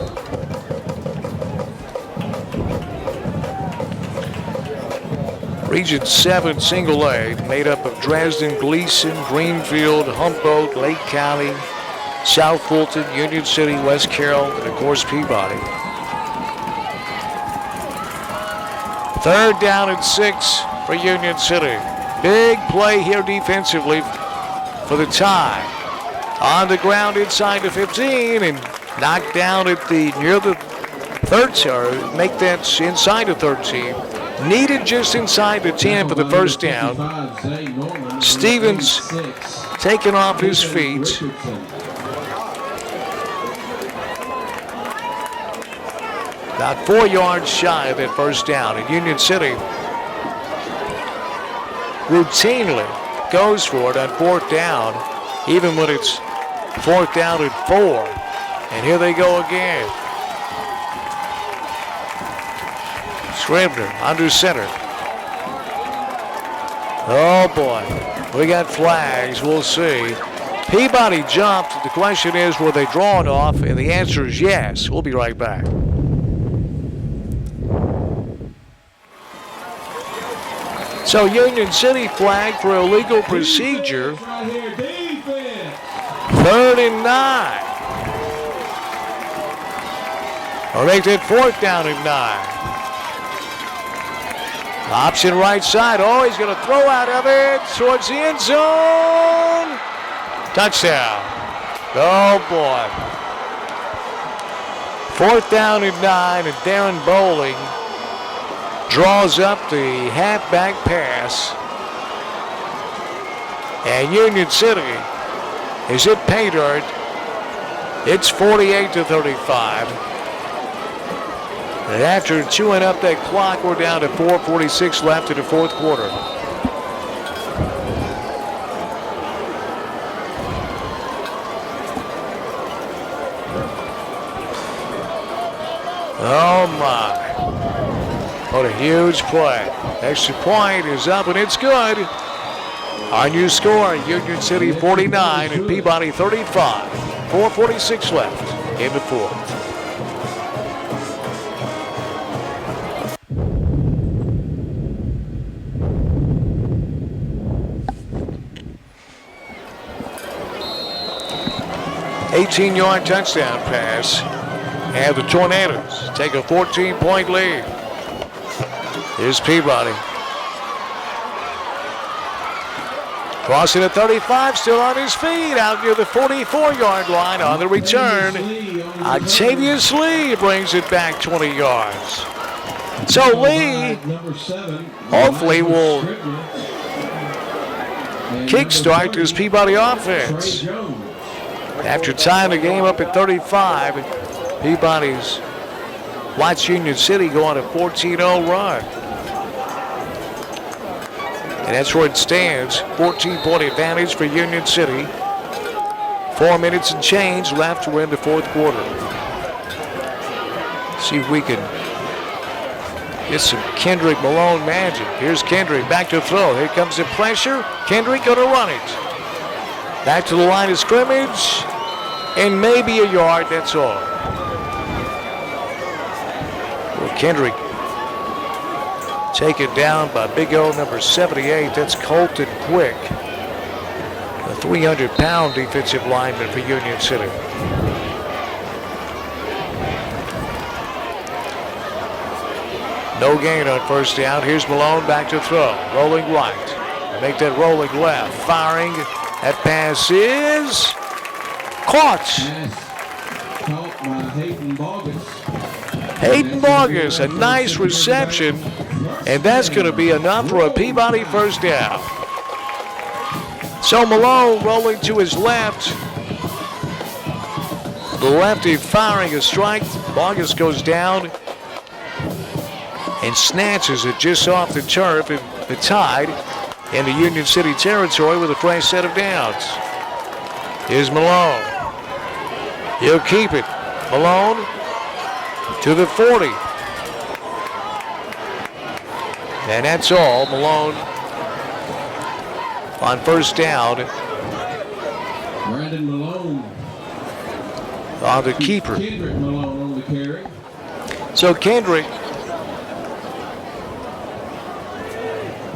[SPEAKER 1] Region 7 single A, made up of Dresden, Gleason, Greenfield, Humboldt, Lake County, South Fulton, Union City, West Carroll, and of course Peabody. 3rd down and 6 for Union City. Big play here defensively for the tie. On the ground inside the 15 and knocked down at the near the 13, make that inside the 13. Needed just inside the 10 for the first down. Stevens taken off his feet. About 4 yards shy of that first down. And Union City routinely goes for it on 4th down, even when it's 4th down and 4. And here they go again. Scribner under center. Oh boy, we got flags, we'll see. Peabody jumped. The question is, were they drawn off? And the answer is yes. We'll be right back. So Union City flagged for illegal procedure. 3rd and 9. Or make it 4th down and 9. Option right side. Oh, he's going to throw out of it towards the end zone. Touchdown. Oh, boy. 4th down and 9, and Darren Bowling draws up the halfback pass. And Union City is hit pay dirt. It's 48-35. And after chewing up that clock, we're down to 4:46 left in the 4th quarter. Oh my. What a huge play. Extra point is up and it's good. Our new score, Union City 49 and Peabody 35. 4:46 left in the 4th. $18-yard touchdown pass. And the Tornadoes take a 14-point lead. Here's Peabody. Crossing at 35, still on his feet, out near the 44-yard line on the return. Octavius Lee brings it back 20 yards. So Lee hopefully will kickstart this Peabody offense. After tying the game up at 35, Peabody's watched Union City go on a 14-0 run. And that's where it stands. 14-point advantage for Union City. 4 minutes and change left. We're in the 4th quarter. See if we can get some Kendrick Malone magic. Here's Kendrick back to throw. Here comes the pressure. Kendrick gonna run it. Back to the line of scrimmage. And maybe a yard, that's all. Well, Kendrick taken down by big O number 78. That's Colton Quick, a 300-pound defensive lineman for Union City. No gain on 1st down. Here's Malone back to throw. Rolling right. Make that rolling left. Firing. That pass is caught.
[SPEAKER 4] Caught by Hayden Bogus.
[SPEAKER 1] Hayden Bogus, a nice reception, and that's going to be enough for a Peabody 1st down. So Malone rolling to his left. The lefty firing a strike. Bogus goes down and snatches it just off the turf and the Tide into Union City territory with a fresh set of downs. Here's Malone. He'll keep it. Malone to the 40. And that's all. Malone on 1st down.
[SPEAKER 4] Brandon Malone
[SPEAKER 1] On the keeper.
[SPEAKER 4] Kendrick Malone on the carry.
[SPEAKER 1] So Kendrick,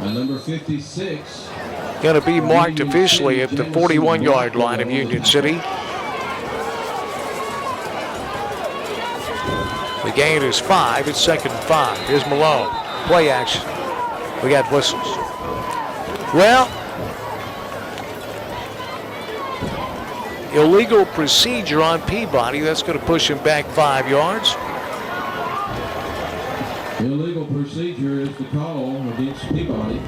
[SPEAKER 4] And number 56.
[SPEAKER 1] going to be marked officially at the 41-yard line of Union City. The gain is 5. It's 2nd and 5. Here's Malone. Play action. We got whistles. Well, illegal procedure on Peabody. That's going to push him back 5 yards.
[SPEAKER 4] Illegal procedure is the call against Peabody.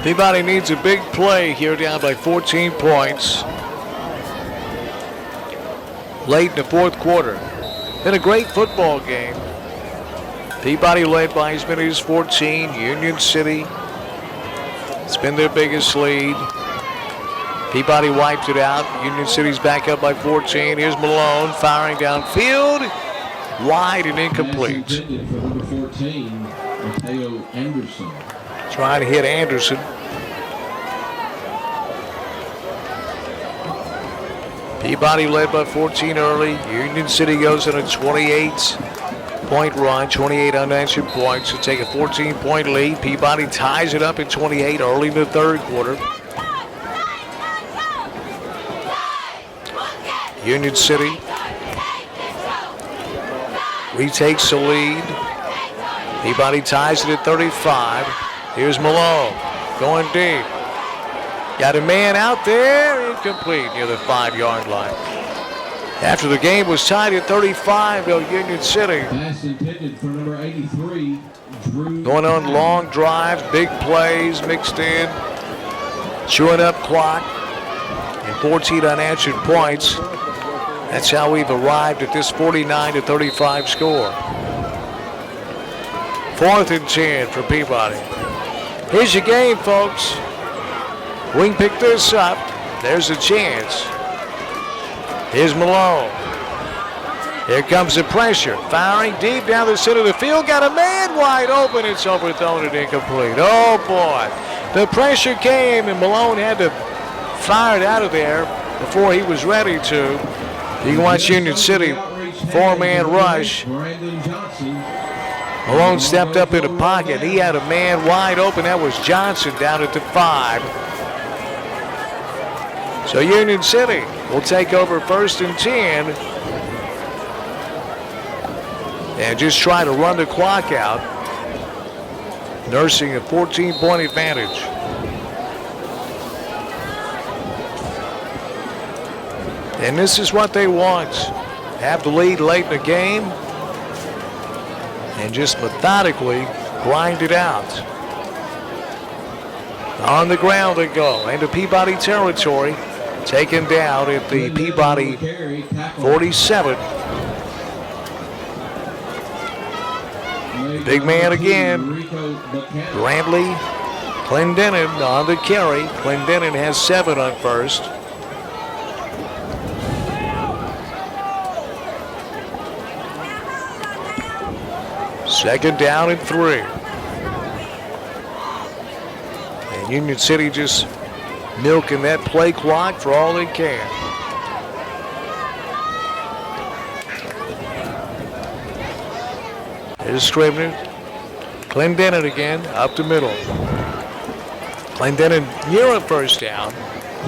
[SPEAKER 1] Peabody needs a big play here, down by 14 points. Late in the 4th quarter. Been a great football game. Peabody led by as many as 14. Union City, it's been their biggest lead. Peabody wiped it out. Union City's back up by 14. Here's Malone firing downfield. Wide and incomplete.
[SPEAKER 4] Pass intended for number 14, Mateo Anderson.
[SPEAKER 1] Trying to hit Anderson. Peabody led by 14 early. Union City goes on a 28-point run, 28 unanswered points to take a 14-point lead. Peabody ties it up at 28 early in the 3rd quarter. Union City retakes the lead. Peabody ties it at 35. Here's Malone going deep. Got a man out there, incomplete near the 5-yard line. After the game was tied at 35, Union City.
[SPEAKER 4] Pass intended for number 83, Drew.
[SPEAKER 1] Going on long drives, big plays mixed in. Chewing up clock. And 14 unanswered points. That's how we've arrived at this 49-35 score. 4th and 10 for Peabody. Here's your game, folks. We can pick this up. There's a chance. Here's Malone. Here comes the pressure. Firing deep down the center of the field. Got a man wide open. It's overthrown and incomplete. Oh, boy. The pressure came, and Malone had to fire it out of there before he was ready to. You can watch Union City 4-man rush. Malone stepped up in the pocket. He had a man wide open. That was Johnson down at the 5. So Union City will take over 1st and 10 and just try to run the clock out, nursing a 14-point advantage. And this is what they want. Have the lead late in the game and just methodically grind it out. On the ground they go into Peabody territory. Taken down at the Peabody 47. Big man again. Brantley, Clendenin on the carry. Clendenin has 7 on first. Second down and 3. And Union City just milking that play clock for all they can. Here's Scribner. Clendenin again, up the middle. Clendenin near a first down.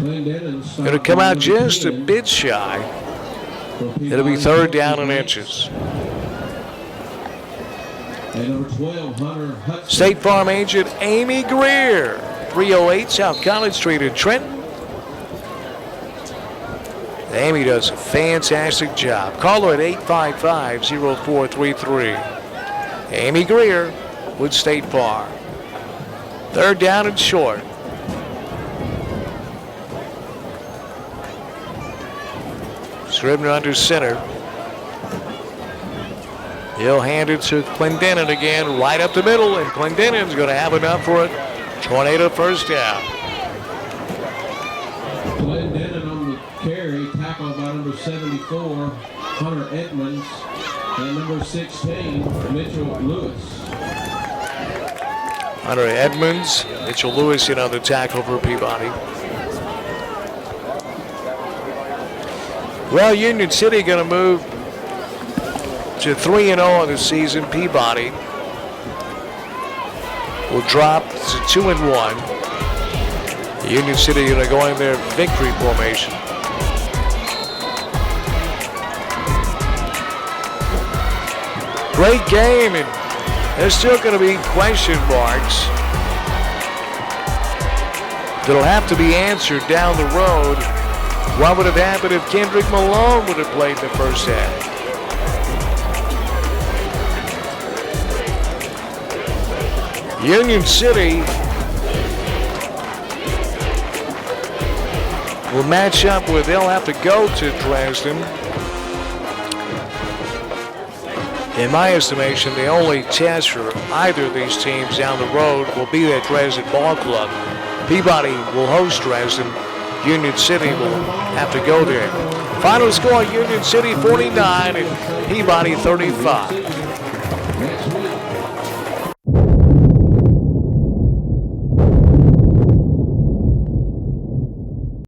[SPEAKER 1] Going to come out just a bit shy. It'll be 3rd down and inches. State Farm agent Amy Greer. 308 South College Street in Trenton. Amy does a fantastic job. Call her at 855-0433. Amy Greer with State Farm. 3rd down and short. Scribner under center. He'll hand it to Clendenin again, right up the middle, and Clendenin's going to have enough for it. Tornado first down.
[SPEAKER 4] Clendenin on the carry, tackled by number 74, Hunter Edmonds, and number 16, Mitchell Lewis.
[SPEAKER 1] Hunter Edmonds, Mitchell Lewis in on the tackle for Peabody. Well, Union City going to move to 3-0 in the season. Peabody will drop to 2-1. Union City going to go in their victory formation. Great game, and there's still going to be question marks that'll have to be answered down the road. What would have happened if Kendrick Malone would have played in the first half? Union City will match up with, they'll have to go to Dresden. In my estimation, the only test for either of these teams down the road will be at Dresden Ball Club. Peabody will host Dresden. Union City will have to go there. Final score, Union City 49 and Peabody 35.